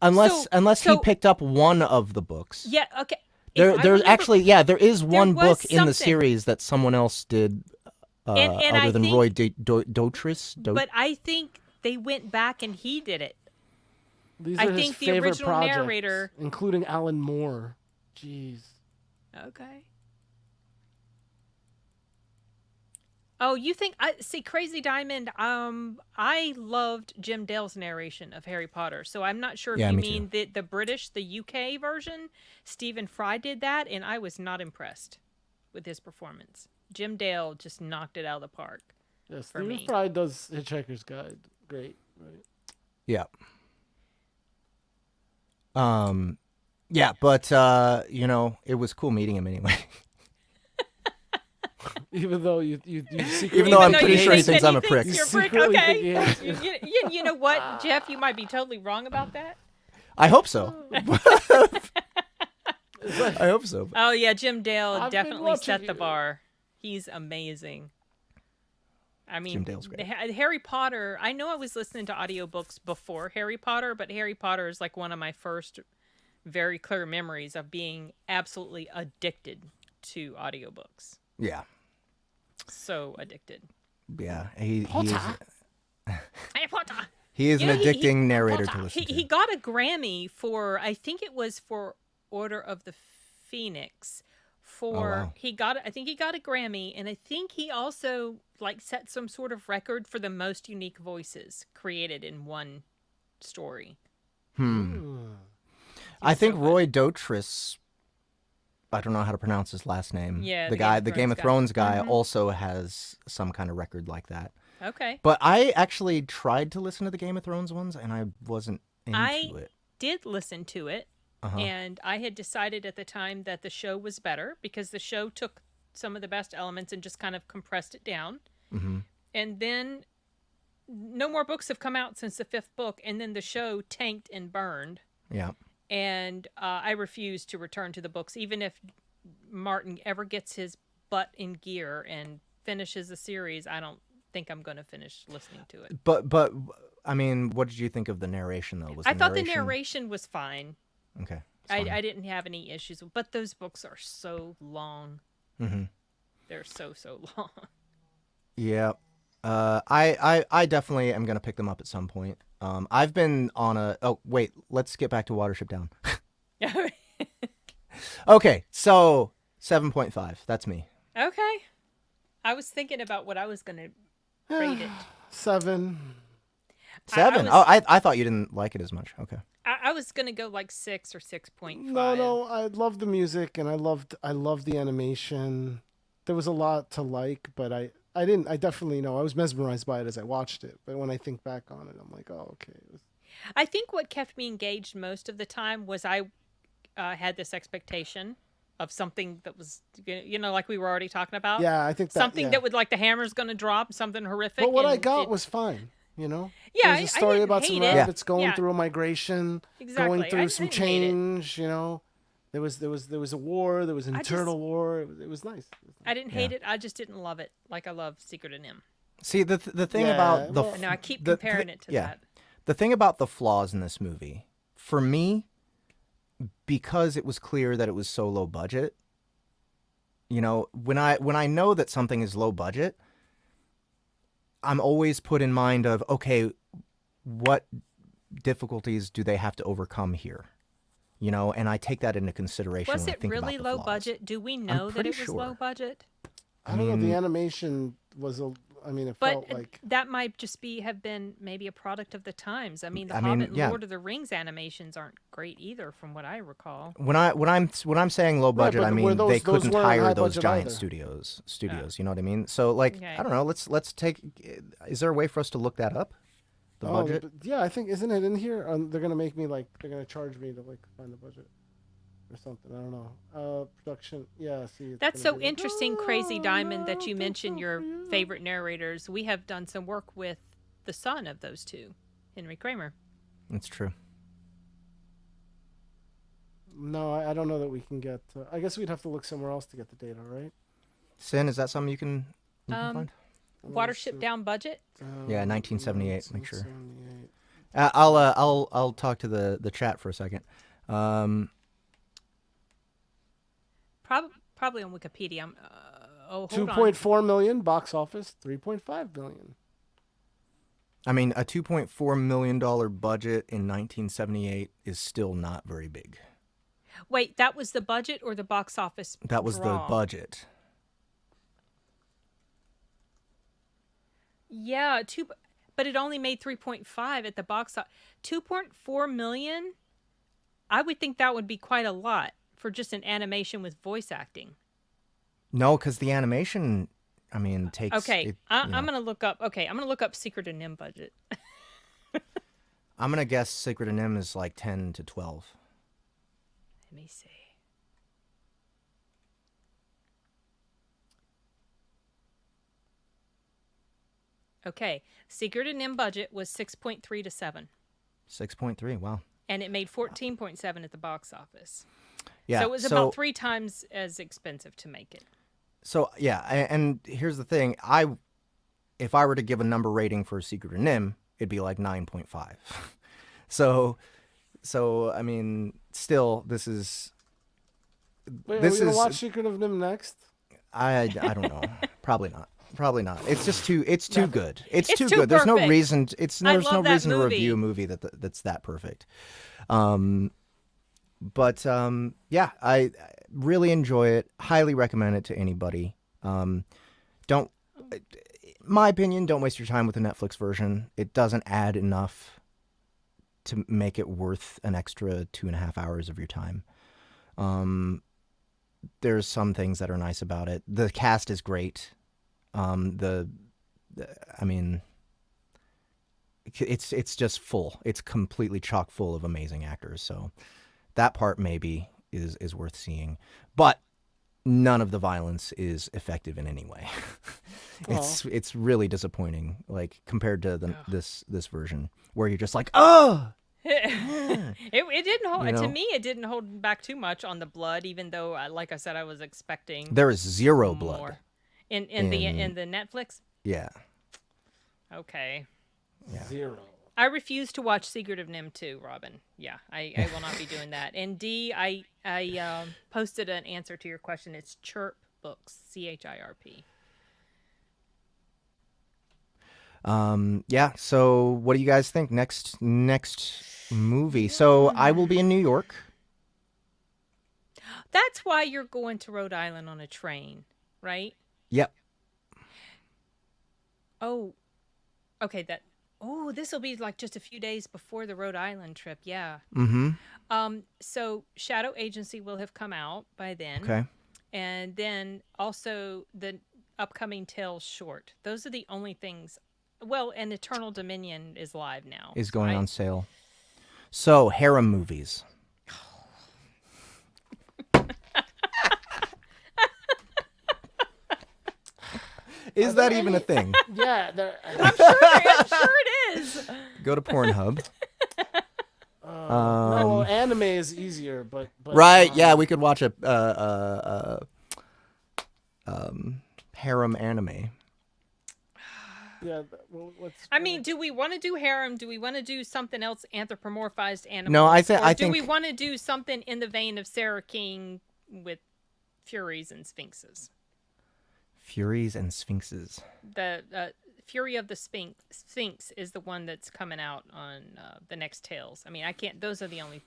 Unless he so- picked up one of the books. Yeah, okay. There If I there's remember- actually there is one was book in the something. series that someone else did And other I than think- Roy Dotrice. But I think they went back and he did it. These I are his think the favorite original projects, narrator- including Alan Moore. Jeez. Okay. Oh, you think I see Crazy Diamond? I loved Jim Dale's narration of Harry Potter, so I'm not sure if Yeah, you me mean the British, the UK version. Stephen Fry did that, and I was not impressed with his performance. Jim Dale just knocked it out of the park. Yes, For Stephen me. Fry does Hitchhiker's Guide. Great, right? Yeah. Yeah, but it was cool meeting him anyway. Even though you secretly Even though I'm though pretty you sure he think thinks that I'm a prick. You're a prick. secretly Okay. think he hates you. You know what, Jeff? You might be totally wrong about that. I hope so. I hope so. Oh yeah, Jim Dale I've been definitely watching set the you. bar. He's amazing. I mean, Jim Dale's great. Harry Potter. I know I was listening to audiobooks before Harry Potter, but Harry Potter is like one of my first very clear memories of being absolutely addicted to audiobooks. Yeah. So addicted. Yeah. He is Harry Potter. he is You an know, addicting narrator to listen He to. got a Grammy for, I think it was for Order of the Phoenix. wow. I think he got a Grammy, and I think he also like set some sort of record for the most unique voices created in one story. I think Roy Dotrice, I don't know how to pronounce his last name. Yeah, the Game of Thrones guy Mm-hmm. also has some kind of record like that. Okay. But I actually tried to listen to the Game of Thrones ones, and I wasn't into I it. did listen to it, and I had decided at the time that the show was better because the show took some of the best elements and just kind of compressed it down. Mm-hmm. And then no more books have come out since the 5th book, and then the show tanked and burned. Yeah. And I refuse to return to the books, even if Martin ever gets his butt in gear and finishes the series. I don't think I'm going to finish listening to it. But I mean, what did you think of the narration though? I thought the narration was fine. Okay. I didn't have any issues, but those books are so long. Mm-hmm. They're so long. Yeah. I definitely am gonna pick them up at some point. I've been on a. Oh wait, let's get back to Watership Down. Okay, so 7.5. That's me. Okay. I was thinking about what I was going to rate it. 7. 7. was- Oh, I thought you didn't like it as much. Okay. I was going to go like 6 or 6.5. No, I love the music and I loved the animation. There was a lot to like, but I definitely know I was mesmerized by it as I watched it. But when I think back on it, I'm like, oh, okay. I think what kept me engaged most of the time was I had this expectation of something that was, like we were already talking about. Yeah, I think that, something that would, like, the hammer's going to drop, something horrific. But what I and got was fine, Yeah, Yeah, there's a story didn't about some hate it. rabbits going Yeah. through a migration, Exactly. going through some didn't hate it. change. There was a war. There was an internal war. It was nice. I didn't hate it. I just didn't love it like I love Secret of Nim. See, the thing Yeah, about the well- No, I keep the- comparing it to yeah. that. The thing about the flaws in this movie, for me, because it was clear that it was so low budget, when I know that something is low budget, I'm always put in mind of, okay, what difficulties do they have to overcome here? And I take that into consideration Was when I it think really about the low flaws. budget? Do we know that pretty it was sure. low budget? I don't know. The animation was it But felt like that might just have been maybe a product of the times. I mean, the I mean, Hobbit and yeah. Lord of the Rings animations aren't great either, from what I recall. When I'm saying low budget, but I were mean those- they those couldn't weren't hire high those budget giant either. studios. You know what I mean? So like, Okay. I don't know. Let's take. Is there a way for us to look that up? The budget. but yeah, I think isn't it in here? They're gonna make me they're gonna charge me to find the budget or something. I don't know. Production. Yeah. See. it's That's gonna so be like, interesting, Crazy "Oh, Diamond, I that don't you think mentioned so your for you." favorite narrators. We have done some work with the son of those two, Henry Kramer. That's true. No, I don't know that we can get. I guess we'd have to look somewhere else to get the data, right? Sin, is that something you can find? Watership Down budget. Yeah, 1978, make sure. 1978. I'll talk to the chat for a second. Probably on Wikipedia. Hold on. 2.4 million box office. 3.5 billion. I mean, a $2.4 million budget in 1978 is still not very big. Wait, that was the budget or the box office? That was draw? the budget. Yeah, but it only made 3.5 at the box office. 2.4 million? I would think that would be quite a lot for just an animation with voice acting. No, because the animation, I mean, takes. Okay, it, I'm you know. gonna look up. Okay, I'm gonna look up Secret of Nim budget. I'm gonna guess Secret of Nim is like 10 to 12. Let me see. Okay, Secret of Nim budget was 6.3 to 7, 6.3. Wow. and it made 14.7 at the box office. Yeah. So it was about 3 times as expensive to make it. So yeah, and here's the thing. If I were to give a number rating for Secret of Nim, it'd be like 9.5. So I mean, still, this is. Wait, This are we gonna is- watch Secret of Nim next? I don't know. Probably not. Probably not. It's just too. It's too good. It's too too good. There's no perfect. reason. There's no love that reason to movie. review a movie that's that perfect. But yeah, I really enjoy it. Highly recommend it to anybody. Don't, my opinion, don't waste your time with the Netflix version. It doesn't add enough to make it worth an extra 2.5 hours of your time. There's some things that are nice about it. The cast is great. I mean, it's just full. It's completely chock full of amazing actors. So that part maybe is worth seeing, but none of the violence is effective in any way. It's really disappointing, like compared to this version where you're just like, oh. It didn't hold. You know? To me, it didn't hold back too much on the blood, even though, like I said, I was expecting There is zero blood. more. In the Netflix. Yeah. Okay. Yeah. 0. I refuse to watch Secret of Nim 2, Robin. Yeah, I will not be doing that. And D, I posted an answer to your question. It's Chirp Books, CHIRP. Yeah. So what do you guys think? Next movie. So I will be in New York. That's why you're going to Rhode Island on a train, right? Yep. Oh, okay. This will be like just a few days before the Rhode Island trip. Yeah. Mm-hmm. So Shadow Agency will have come out by then. Okay. And then also the upcoming Tales short. Those are the only things. Well, and Eternal Dominion is live now. Is going on sale. So, harem movies. Is that even a thing? Yeah, I'm sure it is. Go to Pornhub. no, well, anime is easier, but Right, yeah, we could watch a harem anime. yeah. What's I mean, do we want to do harem? Do we want to do something else anthropomorphized animals? No, I Or think do we want to do something in the vein of Sarah King with Furies and Sphinxes? Furies and Sphinxes. The Fury of the Sphinx is the one that's coming out on the next Tales. I mean, I can't. Those are the only.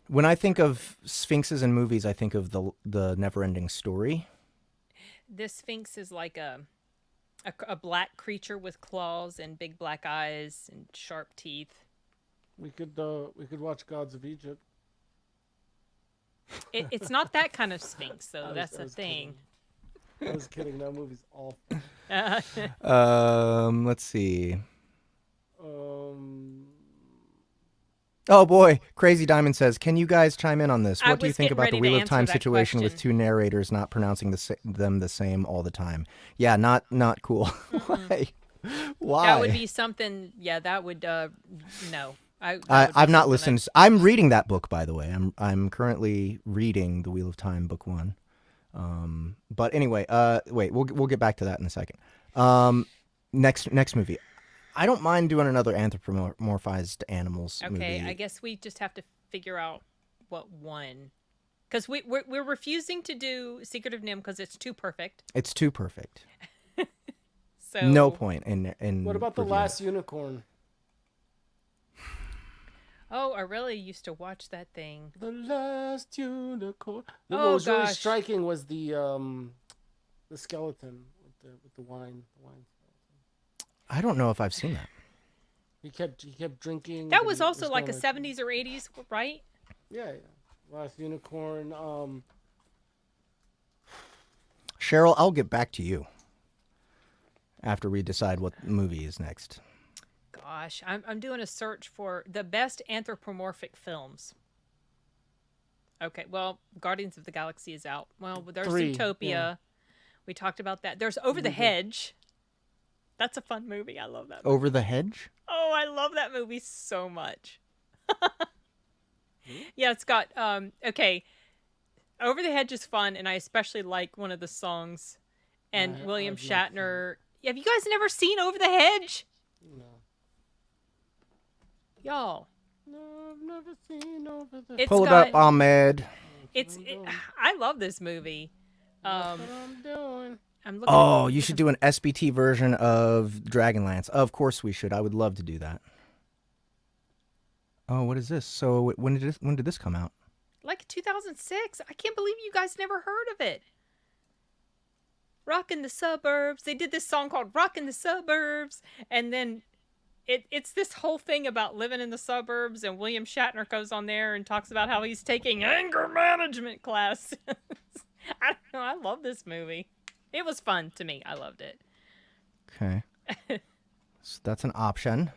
When I think of Sphinxes in movies, I think of the Never-Ending Story. This Sphinx is like a black creature with claws and big black eyes and sharp teeth. we could watch Gods of Egypt. It's not that kind of Sphinx, though. That's the was thing. I was kidding. That movie's awful. Let's see. Um, Oh boy, Crazy Diamond says, "Can you guys chime in on this? I What do you was think getting about the ready to Wheel of answer Time that situation with question. two narrators not pronouncing them the same all the time? Yeah, not cool. Why? Why? That would be something. Yeah, that would. No, that would be I've not something listened. I'm reading that book, by the way. I'm currently reading The Wheel of Time, book 1. But anyway, wait, we'll get back to that in a second. Next movie. I don't mind doing another anthropomorphized animals movie. Okay, I guess we just have to figure out what one, because we're refusing to do Secret of Nim because it's too perfect. It's too perfect. So No point in. what about The reviewing Last Unicorn? Oh, I really used to watch that thing. The Last Unicorn. Oh, What was really gosh. striking was the skeleton with the wine. I don't know if I've seen that. He kept drinking. That and was also like a going 70s or 80s, right? Yeah. Last Unicorn. Cheryl, I'll get back to you after we decide what movie is next. Gosh, I'm doing a search for the best anthropomorphic films. Okay, well, Guardians of the Galaxy is out. Well, there's 3, Zootopia. yeah. We talked about that. There's Over the Hedge. That's a fun movie. I love that movie. Over the Hedge? Oh, I love that movie so much. Yeah, it's got okay. Over the Hedge is fun, and I especially like one of the songs. And William I've not Shatner. Have you guys never seen Over the Hedge? No. Y'all. No, I've never seen Over the. It's Pull it got, up, Ahmed. I love this movie. That's what I'm doing. I'm looking. Oh, you should do an SBT version of Dragonlance. Of course we should. I would love to do that. Oh, what is this? So when did this come out? Like 2006. I can't believe you guys never heard of it. Rockin' the Suburbs. They did this song called Rockin' the Suburbs. And then it's this whole thing about living in the suburbs. And William Shatner goes on there and talks about how he's taking anger management classes. I don't know. I love this movie. It was fun to me. I loved it. Okay. So that's an option.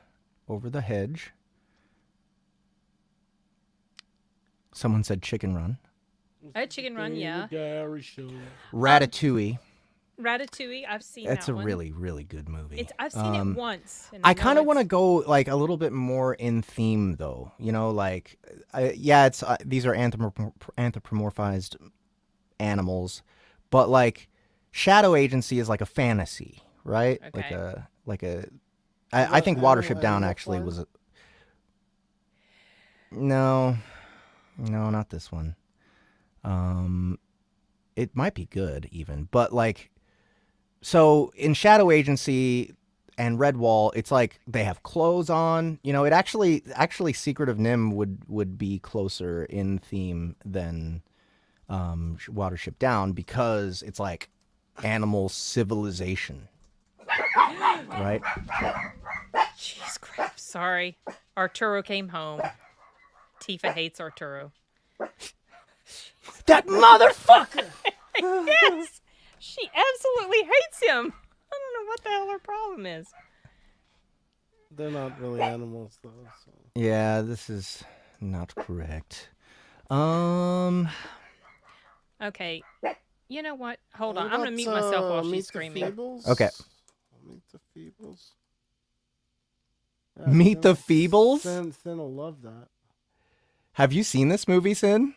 Over the Hedge. Someone said Chicken Run. I had Chicken Run, yeah. Gary Show. Ratatouille. Ratatouille, I've seen It's that a one. really, really good movie. I've seen it once. And I know kind of want to it's- go like a little bit more in theme, though. You know, like, it's these are anthropomorphized animals, but like Shadow Agency is like a fantasy, right? Okay. I think Watership Animal Down actually Farm? was a. No, not this one. It might be good even, but like, so in Shadow Agency and Redwall, it's like they have clothes on. You know, it actually Secret of Nim would be closer in theme than Watership Down because it's like animal civilization, right? Jeez, crap. Sorry. Arturo came home. Tifa hates Arturo. That motherfucker! Yes! She absolutely hates him. I don't know what the hell her problem is. They're not really animals, though. So. Yeah, this is not correct. Okay. You know what? Hold What on. I'm going to about, mute myself while Meet she's the screaming. Feebles? Okay. Meet the Feebles. Meet the Feebles? Sin will love that. Have you seen this movie, Sin?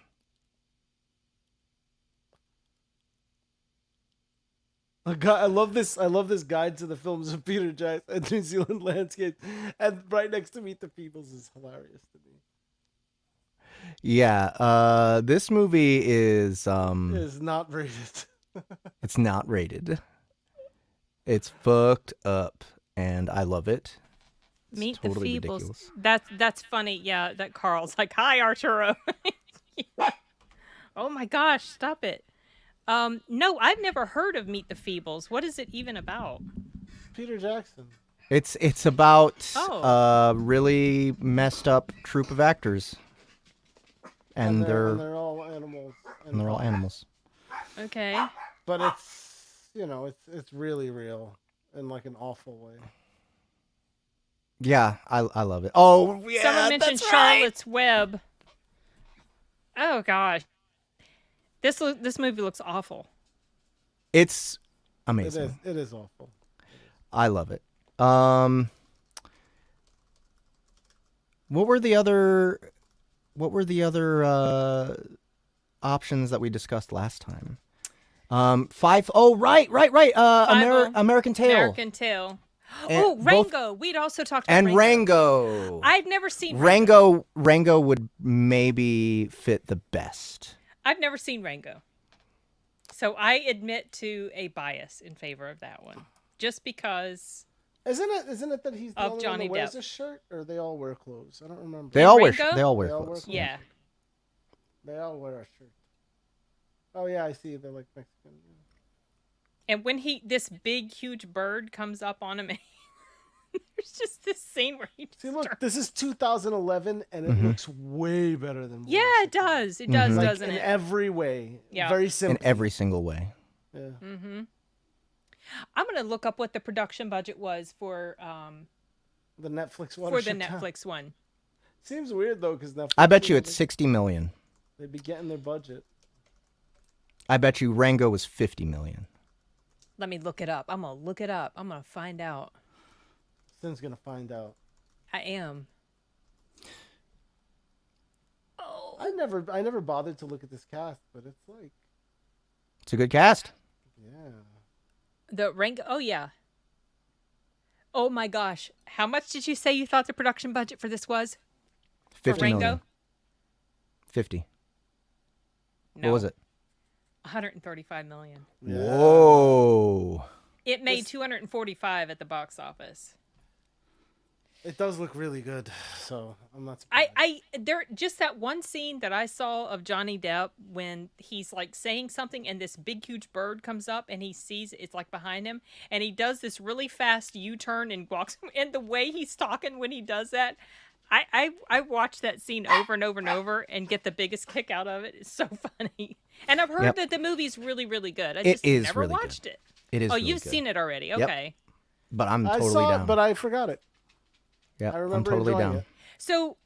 I love this. I love this guide to the films of Peter Jackson and New Zealand landscapes, and right next to Meet the Feebles is hilarious to me. Yeah, this movie is Is not rated. it's not rated. It's fucked up, and I love it. It's Meet totally the Feebles. ridiculous. That's funny. Yeah, that Carl's like, "Hi, Arturo." Yeah. Oh my gosh, stop it. No, I've never heard of Meet the Feebles. What is it even about? Peter Jackson. It's about Oh. a really messed up troupe of actors, and they're all animals. and they're all animals. Okay. But it's really real in like an awful way. Yeah, I love it. Oh yeah, Someone mentioned that's right. Charlotte's Web. Oh gosh. This movie looks awful. It's amazing. It is awful. I love it. What were the other options that we discussed last time? Right. American Tail. American Tail. And Oh, both- Rango. We'd also talked about And Rango. Rango. I've never seen Rango. Rango would maybe fit the best. I've never seen Rango. So I admit to a bias in favor of that one. Just because Isn't it that he's the Of only Johnny one that wears Depp. a shirt, or they all wear clothes? I don't remember. They all wear Rango? they all wear They all clothes. wear yeah. They all wear a shirt. Oh yeah, I see. They're like Mexican. And when this big huge bird comes up on him, there's just this scene where he just See, look, starts- this is 200011, and it Mhm. looks way better than. Yeah, it does. It does, Mhm. doesn't in it? every way. Yeah. Very In simple. every single way. Yeah. Mm-hmm. I'm gonna look up what the production budget was for The Netflix the Watership Down. Netflix one. Seems weird though, because Netflix. I bet you it's 60 million. They'd be getting their budget. I bet you Rango was 50 million. Let me look it up. I'm gonna look it up. I'm gonna find out. Sin's gonna find out. I am. Oh, I never bothered to look at this cast, but it's like, It's a good cast. yeah. the Rango. Oh yeah. Oh my gosh! How much did you say you thought the production budget for this was? 50 Rango? million. 50. No, What was it? 135 million. Yeah. Whoa. It made This- 245 at the box office. It does look really good, so I'm not surprised. There just that one scene that I saw of Johnny Depp when he's like saying something and this big huge bird comes up and he sees it's like behind him and he does this really fast U-turn and walks, and the way he's talking when he does that, I watch that scene over and over and over and get the biggest kick out of it. It's so funny. And I've heard Yep. that the movie's really, really good. I It just is never really good. watched it. It is Oh, really you've good. seen it already. Yep. Okay. But I'm I totally saw down. it, but I forgot it. Yeah, I remember I'm totally enjoying down. it. So,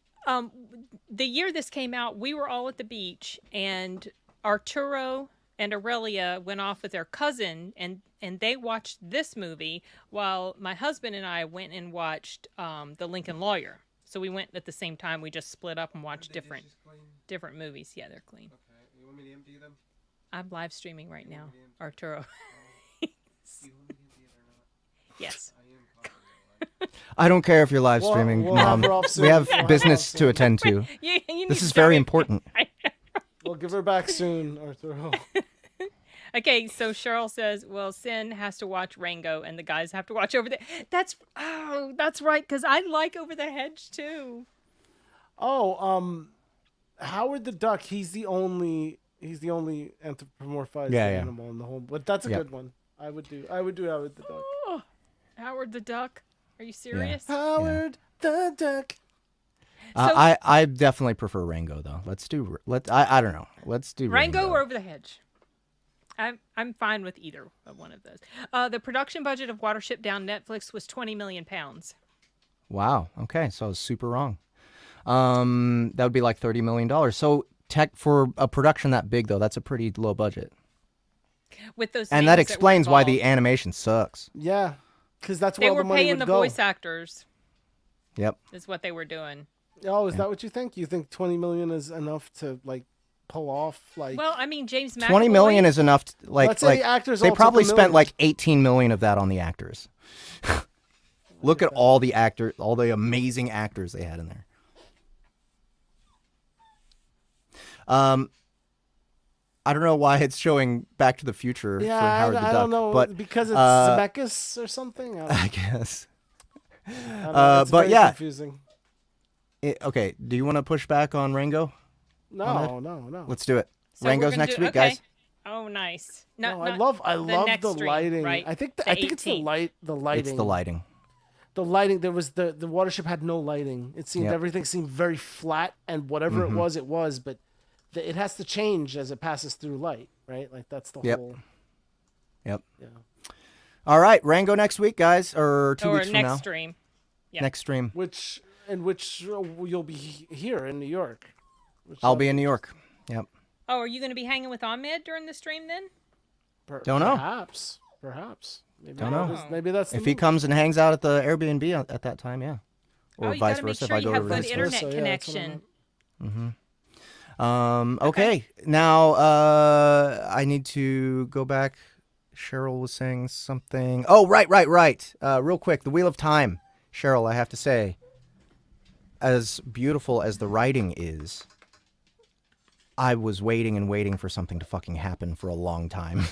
the year this came out, we were all at the beach, and Arturo and Aurelia went off with their cousin, and they watched this movie, while my husband and I went and watched The Lincoln Lawyer. So we went at the same time. We just split up and watched different movies. Yeah, they're clean. Okay, you want me to empty them? I'm live streaming right now, Arturo. Yes. I don't care if you're live We'll- streaming, we'll have Mom. her off soon. We have We'll have her business off to soon. attend to. You need This to is start very it. important. We'll give her back soon, Arturo. Okay, so Cheryl says, well, Sin has to watch Rango and the guys have to watch Over the... That's right, because I like Over the Hedge, too. Oh, Howard the Duck. He's the only he's the only anthropomorphized Yeah, yeah. animal in the whole. But that's a Yep. good one. I would do Howard the Duck. Oh, Howard the Duck. Are you serious? Howard the Duck. So- I definitely prefer Rango though. I don't know. Let's do Rango or Over the Hedge. I'm fine with either of one of those. The production budget of Watership Down Netflix was £20 million. Wow. Okay, so I was super wrong. That would be like $30 million. So for a production that big though, that's a pretty low budget. With those And names that were explains why the involved. animation sucks. Yeah, because that's They where all were the money paying would the go. voice actors. Yep. Is what they were doing. Oh, is that what you think? You think 20 million is enough to like pull off like? Well, I mean, James McAvoy. 20 million is enough. Let's say the actors they all took probably $1 spent million. like 18 million of that on the actors. Look at all the all the amazing actors they had in there. I don't know why it's showing Back to the Future for Howard the Duck. I don't know, but because it's Zemeckis or something. I guess. I don't know, it's but very yeah. confusing. Okay, do you want to push back on Rango? No. Let's do it. So we're Rango's gonna next do- week, okay. guys. Oh, nice. No, Not, I love next the stream, lighting. right? I think The I think it's the 18th. lighting. It's the lighting. The lighting. There was the Watership had no lighting. It seemed Yep. everything seemed very flat, and whatever it was, but it has to change as it passes through light, right? Like that's the Yep. whole. Yep. Yeah. All right, Rango next week, guys, or 2 Or weeks from next now. stream. Yeah. Next stream. Which you'll be here in New York. I'll be in New York. Yep. Oh, are you going to be hanging with Ahmed during the stream then? Don't know. Perhaps. Maybe Don't know. Maybe that's the If he move. comes and hangs out at the Airbnb at that time, yeah. Or you vice gotta make versa sure if I you go have to good vice internet versa. Yeah, that's what I connection. meant. Okay. Now I need to go back. Cheryl was saying something. Oh, right. Real quick, the Wheel of Time. Cheryl, I have to say, as beautiful as the writing is, I was waiting and waiting for something to fucking happen for a long time.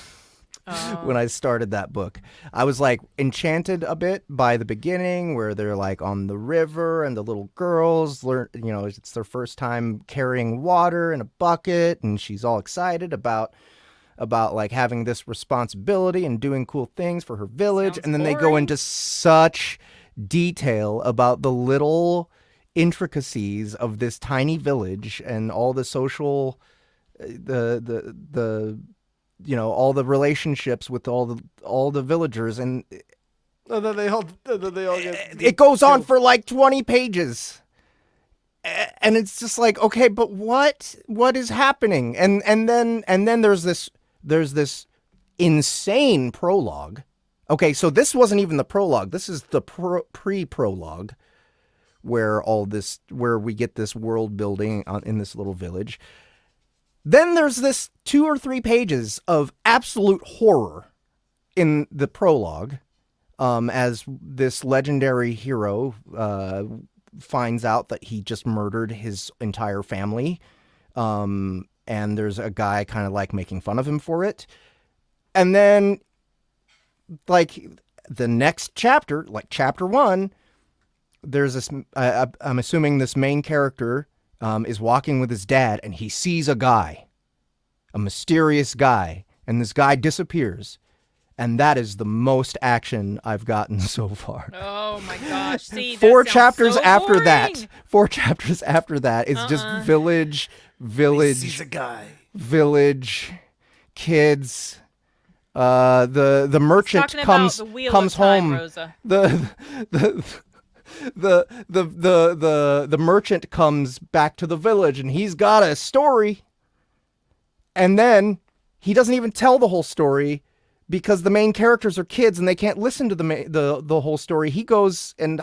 When I started that book, I was like enchanted a bit by the beginning where they're like on the river and the little girls learn, it's their first time carrying water in a bucket and she's all excited about like having this responsibility and doing cool things for her village. Sounds And then they go boring. into such detail about the little intricacies of this tiny village and all the social, all the relationships with all the villagers, and And then they all get. it goes on for like 20 pages. And it's just like, okay, but what is happening? And then there's this insane prologue. Okay, so this wasn't even the prologue. This is the pre-prologue where we get this world building in this little village. Then there's this 2 or 3 pages of absolute horror in the prologue, as this legendary hero finds out that he just murdered his entire family. And there's a guy kind of like making fun of him for it. And then like the next chapter, like chapter 1, there's this, I'm assuming this main character is walking with his dad and he sees a mysterious guy, and this guy disappears. And that is the most action I've gotten so far. Oh my gosh! See, that 4 sounds chapters so after boring. that. 4 chapters after that is just village, He's a guy. village, kids. The merchant Talking comes about the Wheel comes of Time, home. Rosa. The merchant comes back to the village and he's got a story. And then he doesn't even tell the whole story because the main characters are kids and they can't listen to the whole story. He goes and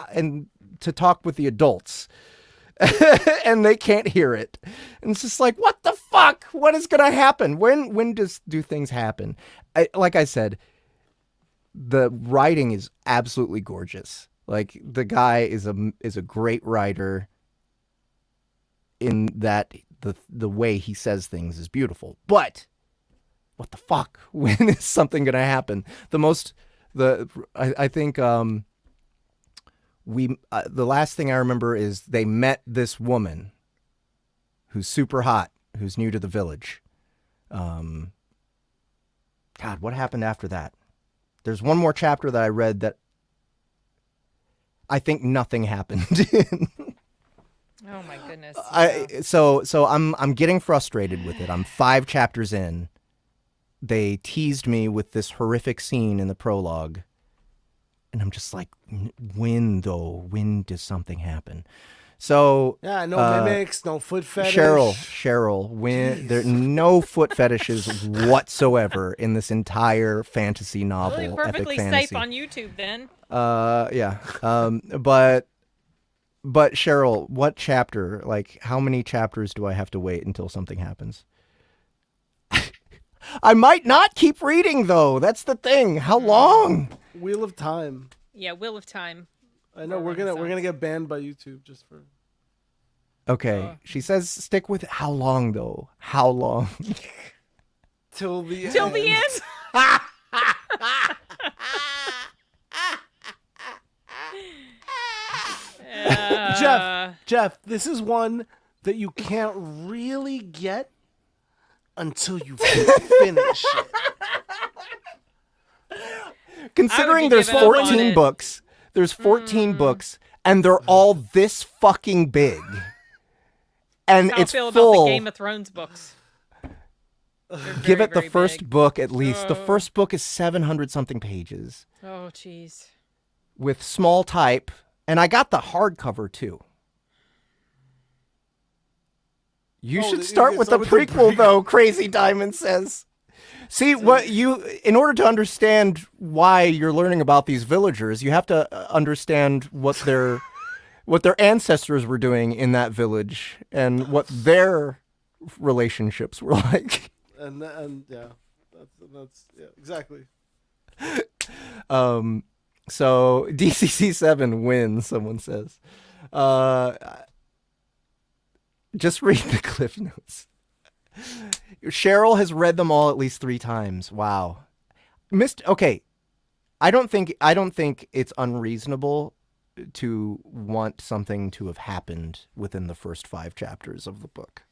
to talk with the adults. And they can't hear it. And it's just like, what the fuck? What is going to happen? When do things happen? Like I said, the writing is absolutely gorgeous. Like the guy is a great writer in that the way he says things is beautiful. But what the fuck? When is something going to happen? I think the last thing I remember is they met this woman who's super hot, who's new to the village. God, what happened after that? There's one more chapter that I read that I think nothing happened in. Oh my goodness. Yeah. So I'm getting frustrated with it. I'm 5 chapters in. They teased me with this horrific scene in the prologue. And I'm just like, when though? When does something happen? So Yeah, no mimics, no foot fetish. Cheryl, when there no foot fetishes whatsoever in this entire fantasy novel. Really perfectly epic fantasy. safe on YouTube then. Yeah. But Cheryl, what chapter? Like, how many chapters do I have to wait until something happens? I might not keep reading though. That's the thing. How long? Wheel of Time. Yeah, Wheel of Time. I know we're gonna get banned by YouTube just for. Okay, she says stick with it. How long though? How long? Till the end. Till the end. Jeff, this is one that you can't really get until you finish it. Considering there's 14 books, there's 14 books, and they're all this fucking big. And How it's I feel full. about the Game of Thrones books. Give it the very first big. book at least. The first book is 700 something pages Oh, jeez. with small type, and I got the hardcover too. You should start with the prequel, though, Crazy Diamond says. See, in order to understand why you're learning about these villagers, you have to understand what their ancestors were doing in that village and what their relationships were like. And yeah, that's yeah, exactly. So DCC 7 wins, someone says. Just read the Cliff Notes. Cheryl has read them all at least 3 times. Wow. Okay. I don't think it's unreasonable to want something to have happened within the first 5 chapters of the book.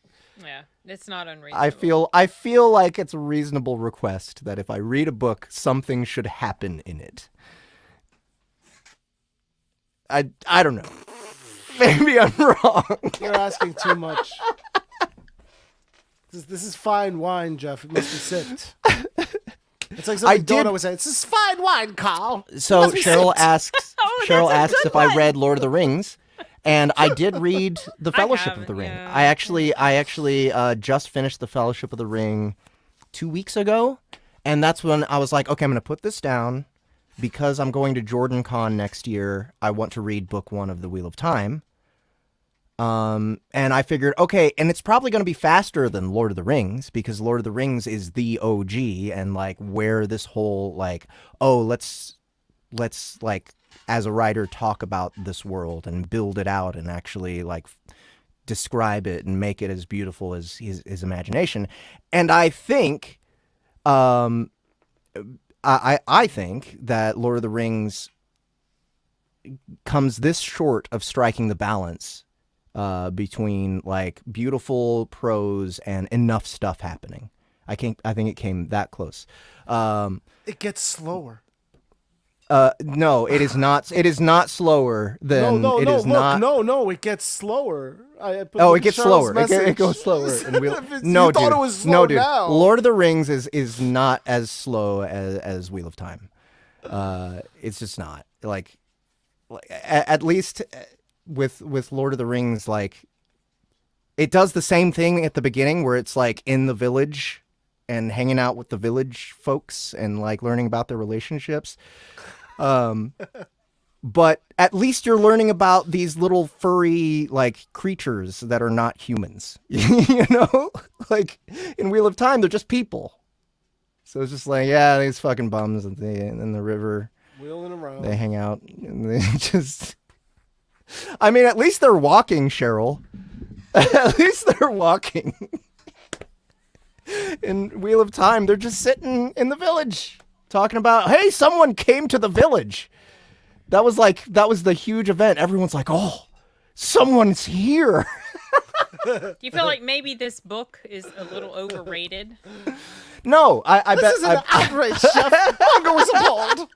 Yeah, it's not unreasonable. I feel like it's a reasonable request that if I read a book, something should happen in it. I don't know. Maybe I'm wrong. You're asking too much. This is fine wine, Jeff. It must be sipped. It's like something Donna would say. This is fine wine, Carl. So Cheryl asks. Cheryl asks if one. I read Lord of the Rings, and I did read the Fellowship of the Ring. Yeah. I actually just finished the Fellowship of the Ring 2 weeks ago, and that's when I was like, okay, I'm going to put this down because I'm going to Jordan Con next year. I want to read book 1 of the Wheel of Time. And I figured, okay, and it's probably going to be faster than Lord of the Rings because Lord of the Rings is the OG and like where this whole like, oh, let's like as a writer talk about this world and build it out and actually like describe it and make it as beautiful as his imagination. And I think, I think that Lord of the Rings comes this short of striking the balance between like beautiful prose and enough stuff happening. I think it came that close. It gets slower. No, it is not. It is not slower than. No, it is not. No, it gets slower. It gets slower. It goes slower. And no, dude. Thought it was slow no, dude. now. Lord of the Rings is not as slow as Wheel of Time. It's just not like at least. With Lord of the Rings, like it does the same thing at the beginning where it's like in the village and hanging out with the village folks and like learning about their relationships. But at least you're learning about these little furry like creatures that are not humans, you know, like in Wheel of Time, they're just people. So it's just like, yeah, these fucking bums in the river, wheeling around. They hang out and they just, I mean, at least they're walking, Cheryl. At least they're walking. In Wheel of Time, they're just sitting in the village talking about, hey, someone came to the village. That was the huge event. Everyone's like, oh, someone's here. Do you feel like maybe this book is a little overrated? No, I bet. This is an outrage, Chef. Mongo was appalled.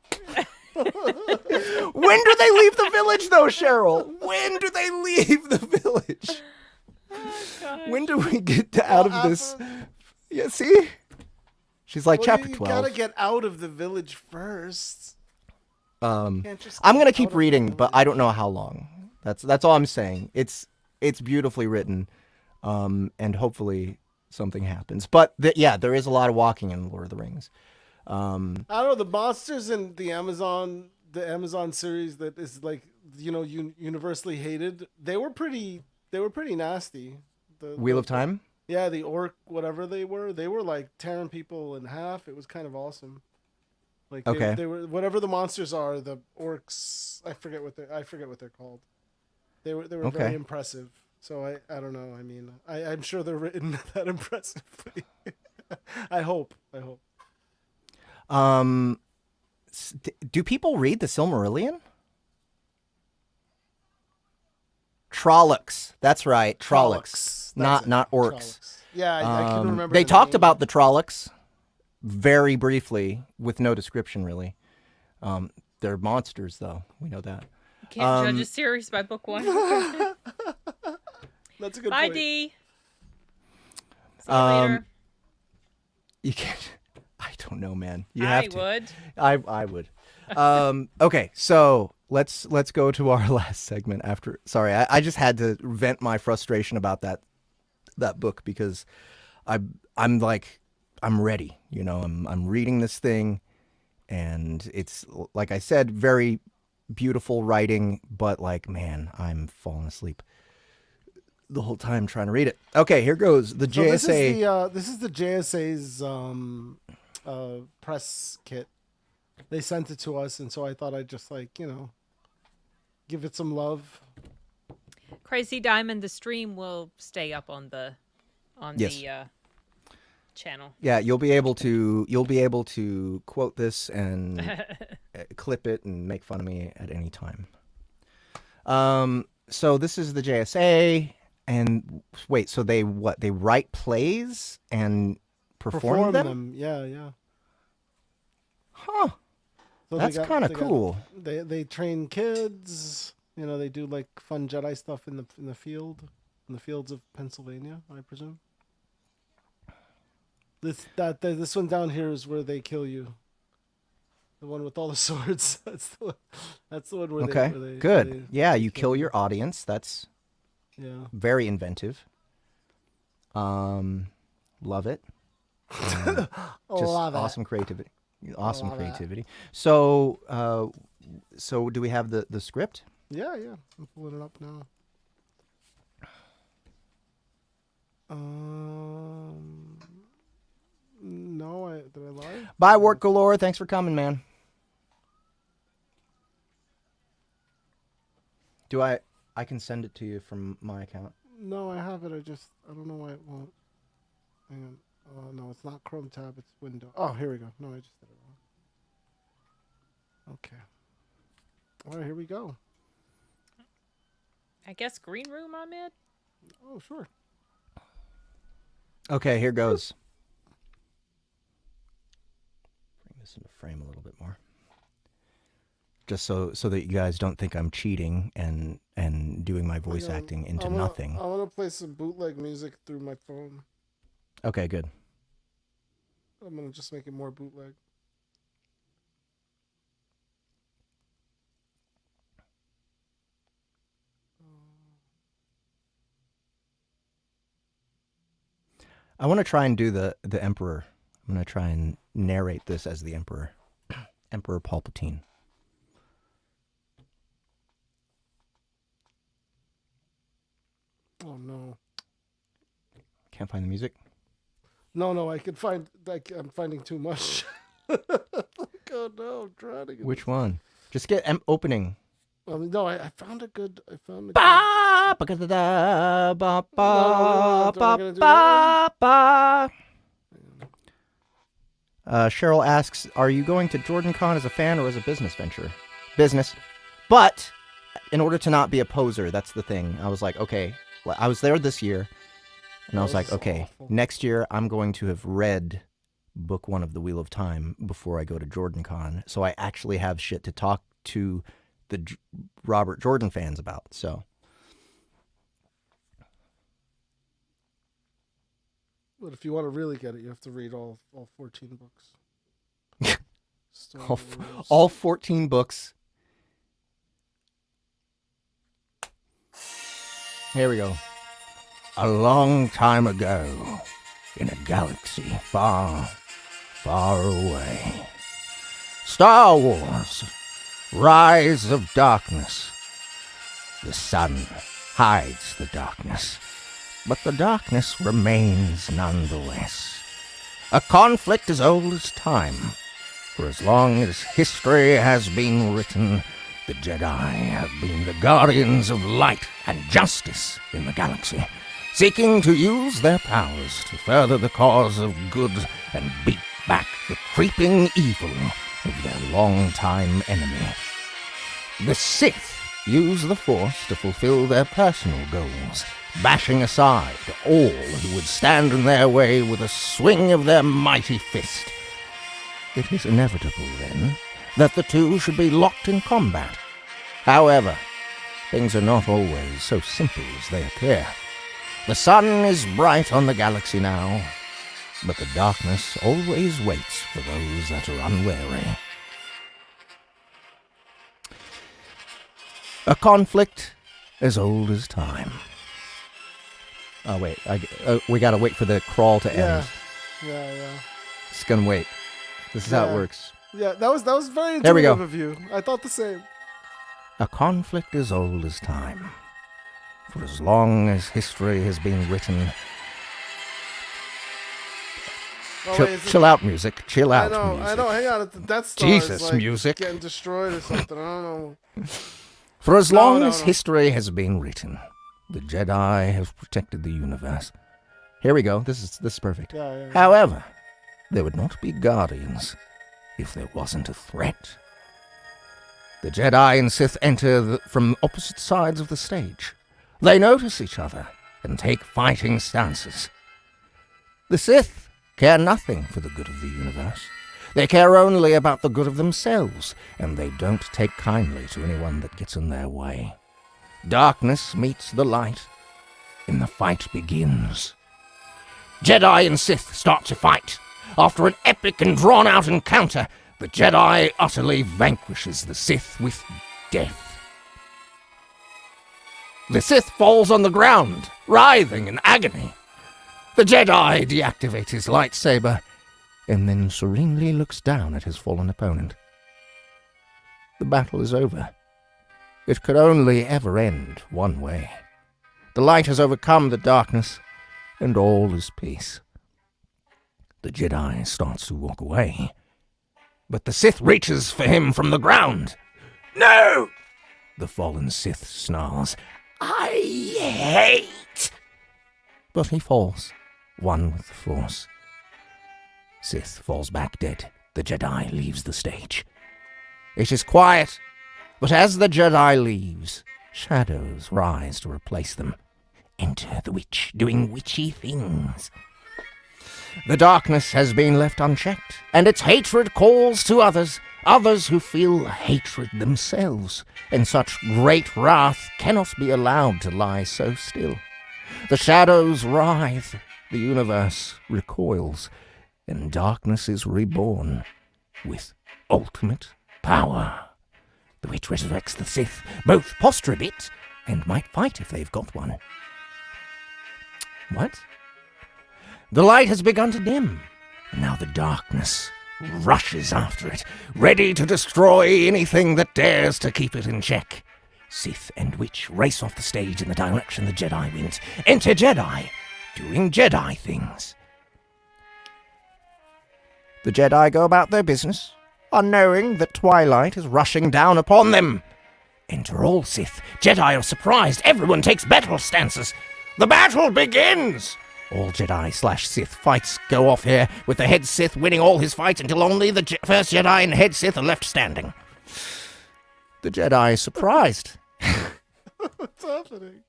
When do they leave the village, though, Cheryl? When do they leave the village? When do we get out of this? Yeah, see? She's like, Well, chapter you 12. gotta get out of the village first. I'm Can't just gonna get keep out of the reading, but village. I don't know how long. That's all I'm saying. It's beautifully written, and hopefully something happens. But yeah, there is a lot of walking in Lord of the Rings. I don't know, the monsters in the Amazon series that is like, universally hated. They were pretty nasty. Wheel of Time. Yeah, the orc, whatever they were like tearing people in half. It was kind of awesome. Like Okay. they were, whatever the monsters are, the orcs. I forget what they're called. They were Okay. very impressive. So I don't know. I mean, I'm sure they're written that impressively. I hope. Do people read the Silmarillion? Trollocs. That's right, Trollocs. That's Not it. orcs. Trollocs. Yeah, I can remember. They the talked name. about the Trollocs very briefly, with no description really. They're monsters, though. We know that. You can't judge a series by book one. That's a good Bye, point. D. See you later. You can't. I don't know, man. You I have to. would. I would. Okay, so let's go to our last segment. After, sorry, I just had to vent my frustration about that book because I'm like, I'm ready. I'm reading this thing, and it's, like I said, very beautiful writing, but like, man, I'm falling asleep the whole time trying to read it. Okay, here goes the JSA. This is the JSA's press kit. They sent it to us, and so I thought I'd just give it some love. Crazy Diamond, the stream will stay up on the channel. Yeah, you'll be able to quote this and clip it and make fun of me at any time. So this is the JSA, and wait, so they write plays and perform them? Yeah. Huh. So That's kind of cool. They train kids. They do like fun Jedi stuff in the fields of Pennsylvania, I presume. This one down here is where they kill you. The one with all the swords. That's the one where Okay, they good. Yeah, you kill your audience. That's very inventive. Love it. Just Love it. awesome creativity. Awesome Love it. creativity. So, so do we have the script? Yeah. I'm pulling it up now. No, did I lie? Bye, Work Galore. Thanks for coming, man. I can send it to you from my account. No, I have it. I don't know why it won't. Hang on. Oh, no, it's not Chrome tab. It's window. Oh, here we go. No, I just did it wrong. Okay. All right, here we go. I guess green room, Ahmed? Oh, sure. Okay, here goes. Bring this into frame a little bit more. Just so that you guys don't think I'm cheating and doing my voice acting into nothing. I want to play some bootleg music through my phone. Okay, good. I'm going to just make it more bootleg. I want to try and do the Emperor. I'm going to try and narrate this as the Emperor. Emperor Palpatine. Oh, no. Can't find the music? No, I could find, I'm finding too much. Oh, no, I'm trying to get Which one? Just get opening. No, I found a good. Ba ba da da ba ba No, ba do I gotta do ba ba. Cheryl asks, "Are you going to JordanCon as a fan or as a business venture?" Business, but in order to not be a poser, that's the thing. I was like, okay, I was there this year, and I was like, This is okay, awful. next year I'm going to have read book 1 of The Wheel of Time before I go to JordanCon, so I actually have shit to talk to the Robert Jordan fans about. So But if you want to really get it, you have to read all 14 books. Star all, Wars. all 14 books. Here we go. A long time ago, in a galaxy far, far away. Star Wars, Rise of Darkness. The sun hides the darkness, but the darkness remains nonetheless. A conflict as old as time. For as long as history has been written, the Jedi have been the guardians of light and justice in the galaxy, seeking to use their powers to further the cause of good and beat back the creeping evil of their longtime enemy. The Sith use the Force to fulfill their personal goals, bashing aside all who would stand in their way with a swing of their mighty fist. It is inevitable, then, that the two should be locked in combat. However, things are not always so simple as they appear. The sun is bright on the galaxy now, but the darkness always waits for those that are unwary. A conflict as old as time. Oh, wait. We gotta wait for the crawl to end. Yeah. Just gonna wait. This is how it Yeah. works. Yeah, that was very There we go. intuitive of you. I thought the same. A conflict as old as time. For as long as history has been written... Oh, chill, wait, is it- chill out, music. Chill I out, know. music. Hang on. The Death Star Jesus, is like music. getting destroyed or something. I don't know. For as long No. as history has been written, the Jedi have protected the universe. Here we go. This is perfect. Yeah. However, there would not be guardians if there wasn't a threat. The Jedi and Sith enter from opposite sides of the stage. They notice each other and take fighting stances. The Sith care nothing for the good of the universe. They care only about the good of themselves, and they don't take kindly to anyone that gets in their way. Darkness meets the light, and the fight begins. Jedi and Sith start to fight. After an epic and drawn-out encounter, the Jedi utterly vanquishes the Sith with death. The Sith falls on the ground, writhing in agony. The Jedi deactivates his lightsaber, and then serenely looks down at his fallen opponent. The battle is over. It could only ever end one way. The light has overcome the darkness, and all is peace. The Jedi starts to walk away, but the Sith reaches for him from the ground. No! The fallen Sith snarls. I hate! But he falls, one with the Force. Sith falls back dead. The Jedi leaves the stage. It is quiet, but as the Jedi leaves, shadows rise to replace them. Enter the witch doing witchy things. The darkness has been left unchecked, and its hatred calls to others who feel hatred themselves, and such great wrath cannot be allowed to lie so still. The shadows writhe, the universe recoils, and darkness is reborn with ultimate power. The witch resurrects the Sith, both posture a bit, and might fight if they've got one. What? The light has begun to dim, and now the darkness rushes after it, ready to destroy anything that dares to keep it in check. Sith and witch race off the stage in the direction the Jedi went. Enter Jedi, doing Jedi things. The Jedi go about their business, unknowing that twilight is rushing down upon them. Enter all Sith. Jedi are surprised. Everyone takes battle stances. The battle begins! All Jedi/Sith fights go off here, with the head Sith winning all his fights until only the first Jedi and head Sith are left standing. The Jedi is surprised. What's happening?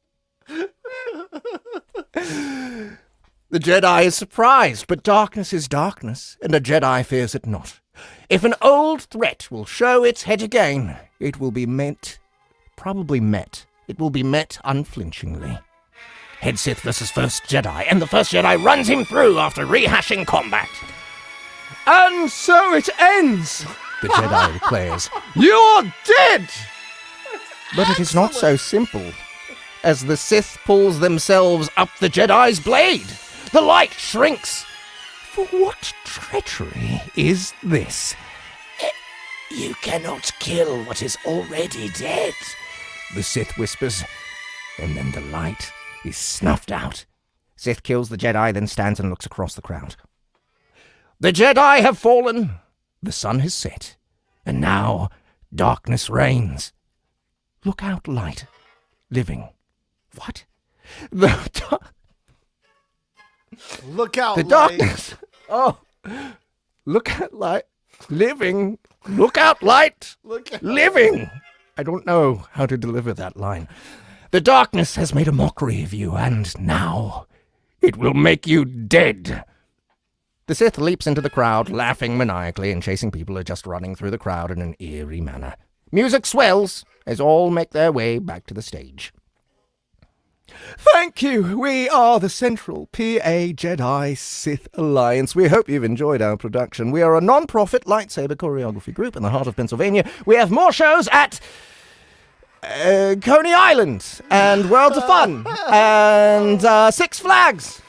The Jedi is surprised, but darkness is darkness, and a Jedi fears it not. If an old threat will show its head again, it will be met. It will be met unflinchingly. Head Sith versus First Jedi, and the First Jedi runs him through after rehashing combat. And so it ends, the Jedi declares. You're dead! But it is not so simple. As the Sith pulls themselves up the Jedi's blade, the light shrinks. For what treachery is this? You cannot kill what is already dead, the Sith whispers. And then the light is snuffed out. Sith kills the Jedi, then stands and looks across the crowd. The Jedi have fallen, the sun has set, and now darkness reigns. Look out, light, living. What? Look out, The light. darkness. Oh, look out, light, living. Look out, light, Look out. living. I don't know how to deliver that line. The darkness has made a mockery of you, and now it will make you dead. The Sith leaps into the crowd, laughing maniacally, and chasing people are just running through the crowd in an eerie manner. Music swells as all make their way back to the stage. Thank you. We are the Central PA Jedi Sith Alliance. We hope you've enjoyed our production. We are a non-profit lightsaber choreography group in the heart of Pennsylvania. We have more shows at Coney Island and Worlds of Fun and Six Flags.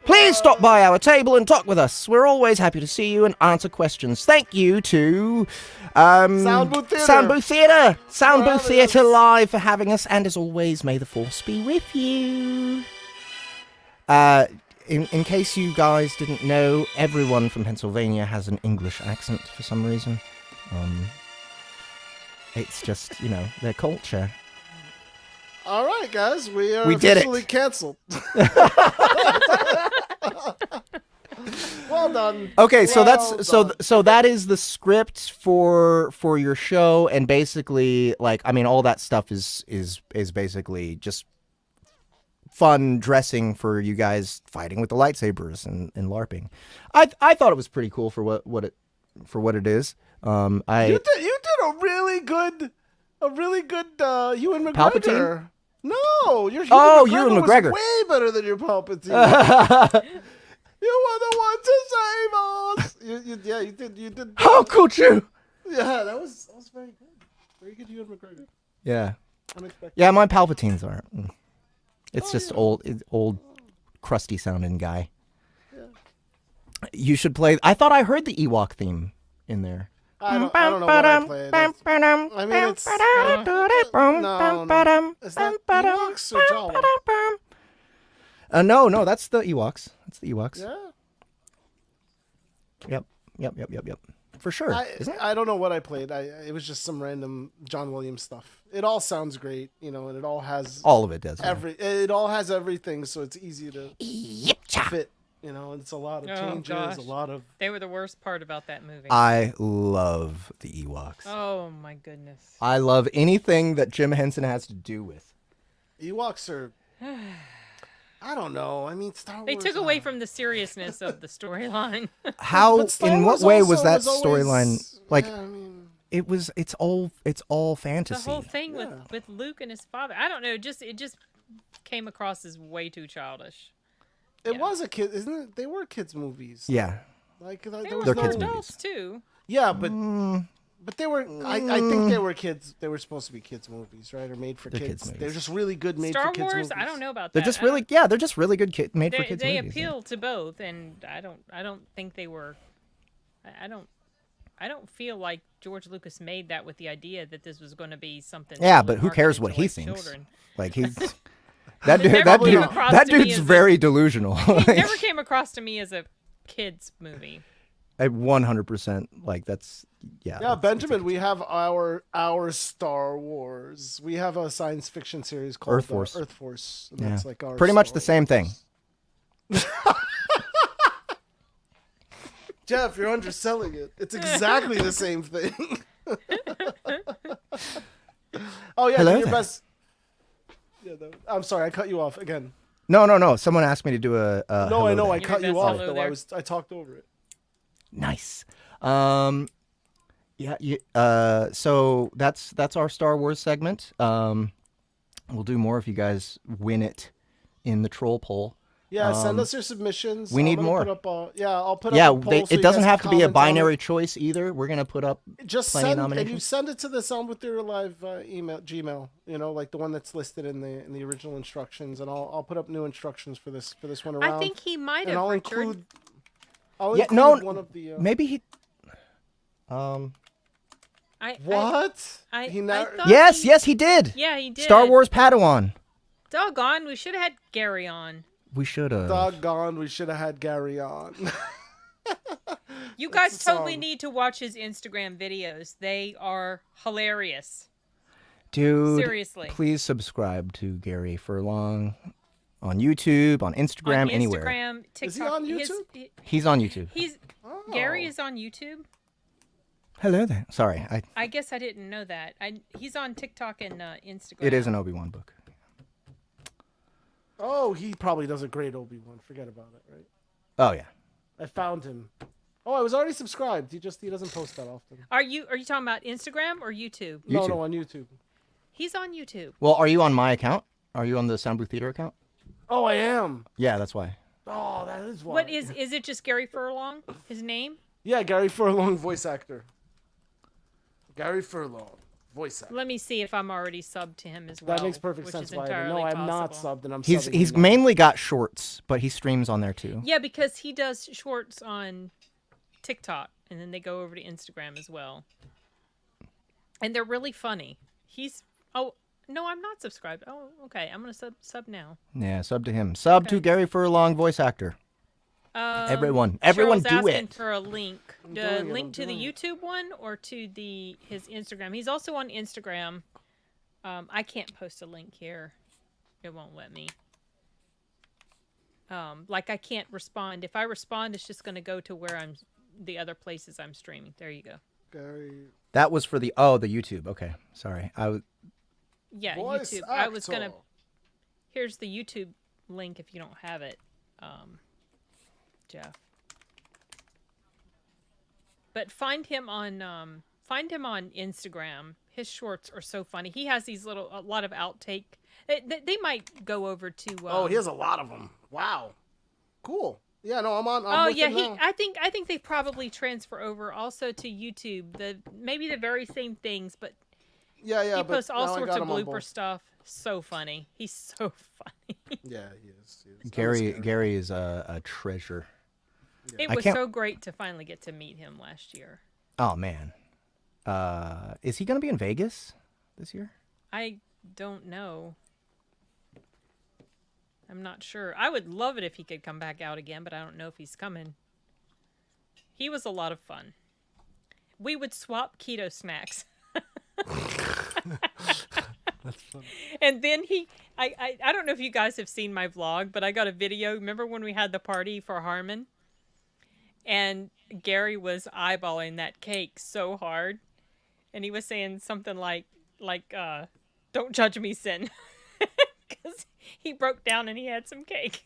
Please stop by our table and talk with us. We're always happy to see you and answer questions. Thank you to Soundbooth Theater. Soundbooth Theater Live for having us. And as always, may the Force be with you. In case you guys didn't know, everyone from Pennsylvania has an English accent for some reason. It's just, their culture. All right, guys, we are We did it. officially canceled. Well done. Okay, so Well that's done. so that is the script for your show, and basically, all that stuff is basically just fun dressing for you guys fighting with the lightsabers and LARPing. I thought it was pretty cool for what it is. You did a really good Ewan McGregor. Palpatine? No, your Oh, Ewan Ewan was McGregor. way better than your Palpatine. You were the one to save us. You did. How could you? Yeah, that was very good. Very good, Ewan McGregor. Yeah, Unexpected. yeah. My Palpatines aren't. It's just old, crusty sounding guy. Yeah. You should play. I thought I heard the Ewok theme in there. I don't know what I played. I mean, it's no. Is that Ewoks or Jawa? No, that's the Ewoks. That's the Ewoks. Yeah. Yep. For sure. Isn't it? I don't know what I played. It was just some random John Williams stuff. It all sounds great, and it all has All of it does. yeah. it all has everything, so it's easy to fit. It's a lot of Oh, changes, gosh. a lot of. They were the worst part about that movie. I love the Ewoks. Oh my goodness. I love anything that Jim Henson has to do with. Ewoks are. I don't know. I mean, Star Wars. They took away from the seriousness of the storyline. How? But Star In what Wars way also was that always- storyline? Like, yeah, I mean, it's all The fantasy. whole thing with Luke and his father. I don't know. It just came across as way too childish. it was a kid, isn't it? They were kids' movies. Yeah. Like They there were was They're for kids' no. movies. adults too. Yeah, but they were. I think they were kids. They were supposed to be kids' movies, right? Or made for They're kids. kids' movies. They're just really good made Star for kids. Wars. movies. I don't know about They're that. just I don't- really, they're just really good made for kids They movies. yeah. appeal to both, and I don't think they were. I don't feel like George Lucas made that with the idea that this was going to be something. Yeah, that was but who marketed cares to, what he like, thinks? children. Like he's that It dude. never That came dude. across That to me dude's as a- very delusional. It never came across to me as a kids movie. 100%. Like that's Yeah, that's- Benjamin, we have our Star Wars. We have a science fiction series called Earth Force. Earth Force. And Yeah. that's like our Pretty much Star the same thing. Wars. Jeff, you're underselling it. It's exactly the same thing. Oh yeah, Hello your there. best. Yeah, I'm sorry, I cut you off again. No. Someone asked me to do a No, hello I know. there. I Your cut you best off hello though. there. I talked over it. Nice. Yeah. So that's our Star Wars segment. We'll do more if you guys win it in the troll poll. Yeah, send us your submissions. we I'm need gonna more. Put up I'll put Yeah, up a poll so it you doesn't guys have can to be a comment on it. binary choice either. We're gonna put up Just plenty of send and you nominations. send it to the Soundbooth Theater Live Gmail. You know, like the one that's listed in the original instructions, and I'll put up new instructions for this one around. I think he might and have, I'll Richard. include. I'll Yeah, include no, one of the. maybe he. What? I thought Yes, he- yes, he did. Yeah, he did. Star Wars Padawan. Doggone, we should have had Gary on. We should have. Doggone, we should have had Gary on. You guys the totally song. need to watch his Instagram videos. They are hilarious. Dude, Seriously. please subscribe to Gary Furlong on YouTube, on Instagram, On anywhere. Instagram, TikTok. Is he on YouTube? He's on YouTube. Gary is on YouTube. Hello there. Sorry, I guess I didn't know that. He's on TikTok and Instagram. it is an Obi-Wan book. Oh, he probably does a great Obi-Wan. Forget about it, right? Oh yeah. I found him. Oh, I was already subscribed. He doesn't post that often. Are you talking about Instagram or YouTube? No, YouTube. on YouTube. He's on YouTube. Well, are you on my account? Are you on the Soundbooth Theater account? Oh, I am. Yeah, that's why. Oh, that is why. What is it just Gary Furlong? His name? Yeah, Gary Furlong, voice actor. Gary Furlong, voice actor. Let me see if I'm already subbed to him as well. That makes perfect which sense. is Why? No, entirely I'm not possible. subbed, and I'm He's subbing he's him now. mainly got shorts, but he streams on there too. Yeah, because he does shorts on TikTok, and then they go over to Instagram as well. And they're really funny. Oh, no, I'm not subscribed. Oh, okay. I'm going to sub now. Yeah, sub to him. Sub to Gary Furlong, voice actor. Everyone Cheryl's do asking it. for a link. doing it, Link I'm to the doing it. YouTube one or to his Instagram. He's also on Instagram. I can't post a link here. It won't let me. Like I can't respond. If I respond, it's just going to go to where the other places I'm streaming. There you go. Gary. That was for the YouTube. Okay, sorry. Yeah, Voice YouTube. I was actor. gonna. Here's the YouTube link if you don't have it, Jeff. But find him on Instagram. His shorts are so funny. He has these a lot of outtake. They might go over to. Oh, he has a lot of them. Wow. Cool. Yeah, no, I'm on. I'm Oh with yeah, him now. I think they probably transfer over also to YouTube. Maybe the very same things, but Yeah, he but posts all now I sorts got of him on blooper both. stuff. So funny. He's so funny. Yeah, he is. He is. Gary is a treasure. It I was can't- so great to finally get to meet him last year. Oh man. Is he gonna be in Vegas this year? I don't know. I'm not sure. I would love it if he could come back out again, but I don't know if he's coming. He was a lot of fun. We would swap keto snacks. That's funny. And then I don't know if you guys have seen my vlog, but I got a video. Remember when we had the party for Harmon? And Gary was eyeballing that cake so hard. And he was saying something like, don't judge me, Sin. Because he broke down and he had some cake.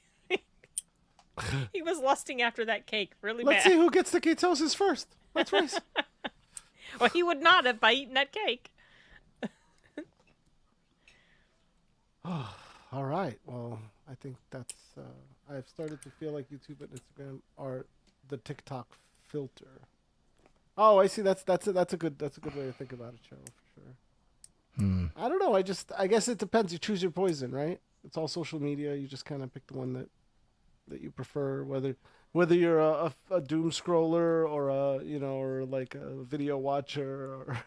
He was lusting after that cake really Let's bad. see who gets the ketosis first. Let's race. Well, he would not have by eating that cake. All right. Well, I think that's. I've started to feel like YouTube and Instagram are the TikTok filter. Oh, I see. That's a good way to think about it, Cheryl, for sure. I don't know. I guess it depends. You choose your poison, right? It's all social media. You just kind of pick the one that you prefer, whether you're a doom scroller or or like a video watcher or.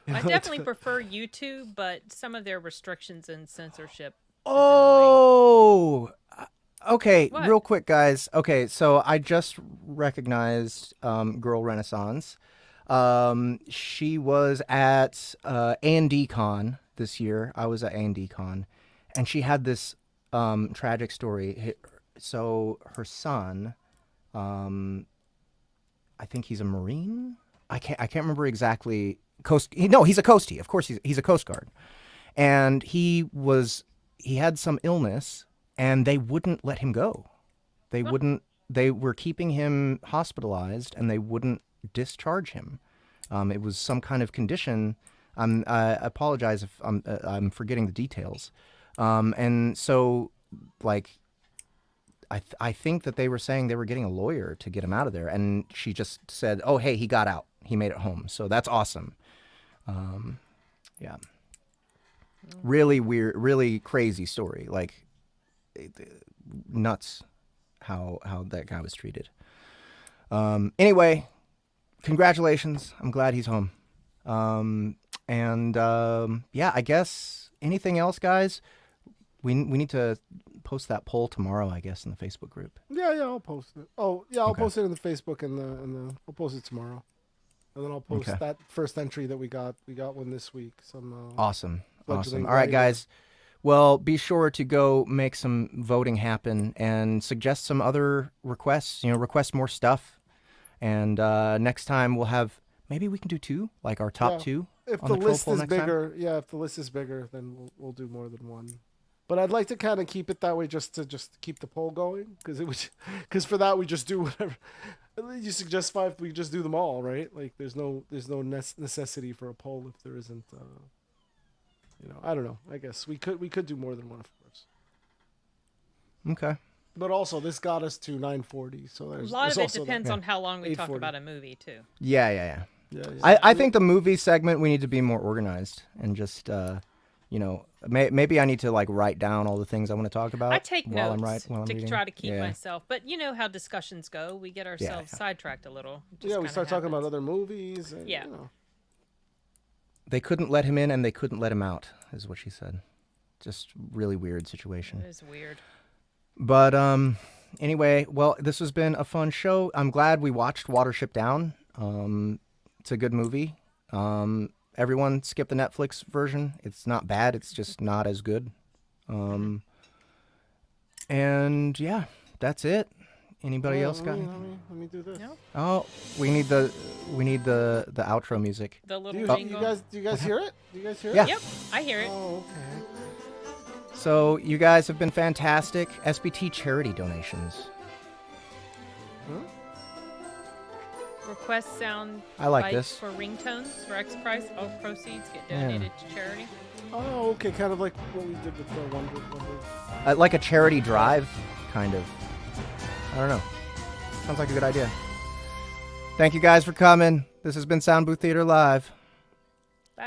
I definitely prefer YouTube, but some of their restrictions and censorship. Oh, okay. What? Real quick, guys. Okay, so I just recognized Girl Renaissance. She was at A&D Con this year. I was at A&D Con, and she had this tragic story. So her son, I think he's a Marine. I can't remember exactly. No, he's a Coastie. Of course, he's a Coast Guard, and he had some illness, and they wouldn't let him go. They wouldn't. They were keeping him hospitalized, and they wouldn't discharge him. It was some kind of condition. I apologize if I'm forgetting the details. And so, like, I think that they were saying they were getting a lawyer to get him out of there, and she just said, "Oh, hey, he got out. He made it home." So that's awesome. Yeah. Really weird, really crazy story. Like, nuts how that guy was treated. Anyway, congratulations. I'm glad he's home. Yeah, I guess anything else, guys? We need to post that poll tomorrow, I guess, in the Facebook group. Yeah, I'll post it. Oh, yeah, I'll Okay. post it in the Facebook and I'll post it tomorrow. And then I'll post Okay. that first entry that we got. We got one this week. Some Awesome. fledgling All right, writer. guys. Well, be sure to go make some voting happen and suggest some other requests. Request more stuff. And next time we'll have, maybe we can do 2, like our top 2. If on the the troll list poll is next time? bigger, if the list is bigger, then we'll do more than one. But I'd like to kind of keep it that way, just to keep the poll going, because for that we just do whatever. You suggest 5, we just do them all, right? Like there's no necessity for a poll if there isn't. I don't know. I guess we could do more than one, of course. Okay. But also, this got us to 940, so A there's lot of it also depends on how long we talk 840. about a movie, too. Yeah. Yeah. I think the movie segment, we need to be more organized and just, maybe I need to like write down all the things I want to talk about. I take while notes I'm to reading. try to keep Yeah. myself. But you know how discussions go. We get ourselves sidetracked a little. It just we kinda start talking about happens. other movies. And, Yeah. They couldn't let him in and they couldn't let him out, is what she said. Just really weird situation. It is weird. But anyway, well, this has been a fun show. I'm glad we watched Watership Down. It's a good movie. Everyone skip the Netflix version. It's not bad. It's just not as good. And yeah, that's it. Anybody else got anything? Let me do this. No? Oh, we need the outro music. The Do little you, jingle. do you guys hear it? Do you guys hear Yeah. it? Yep, I hear it. Oh, okay. So you guys have been fantastic. SBT charity donations. Request sound I like bites this. for ringtones for X price. All proceeds get donated to charity. Oh, okay. Kind of like what we did with the Wonder. Like a charity drive, kind of. I don't know. Sounds like a good idea. Thank you guys for coming. This has been Soundbooth Theater Live.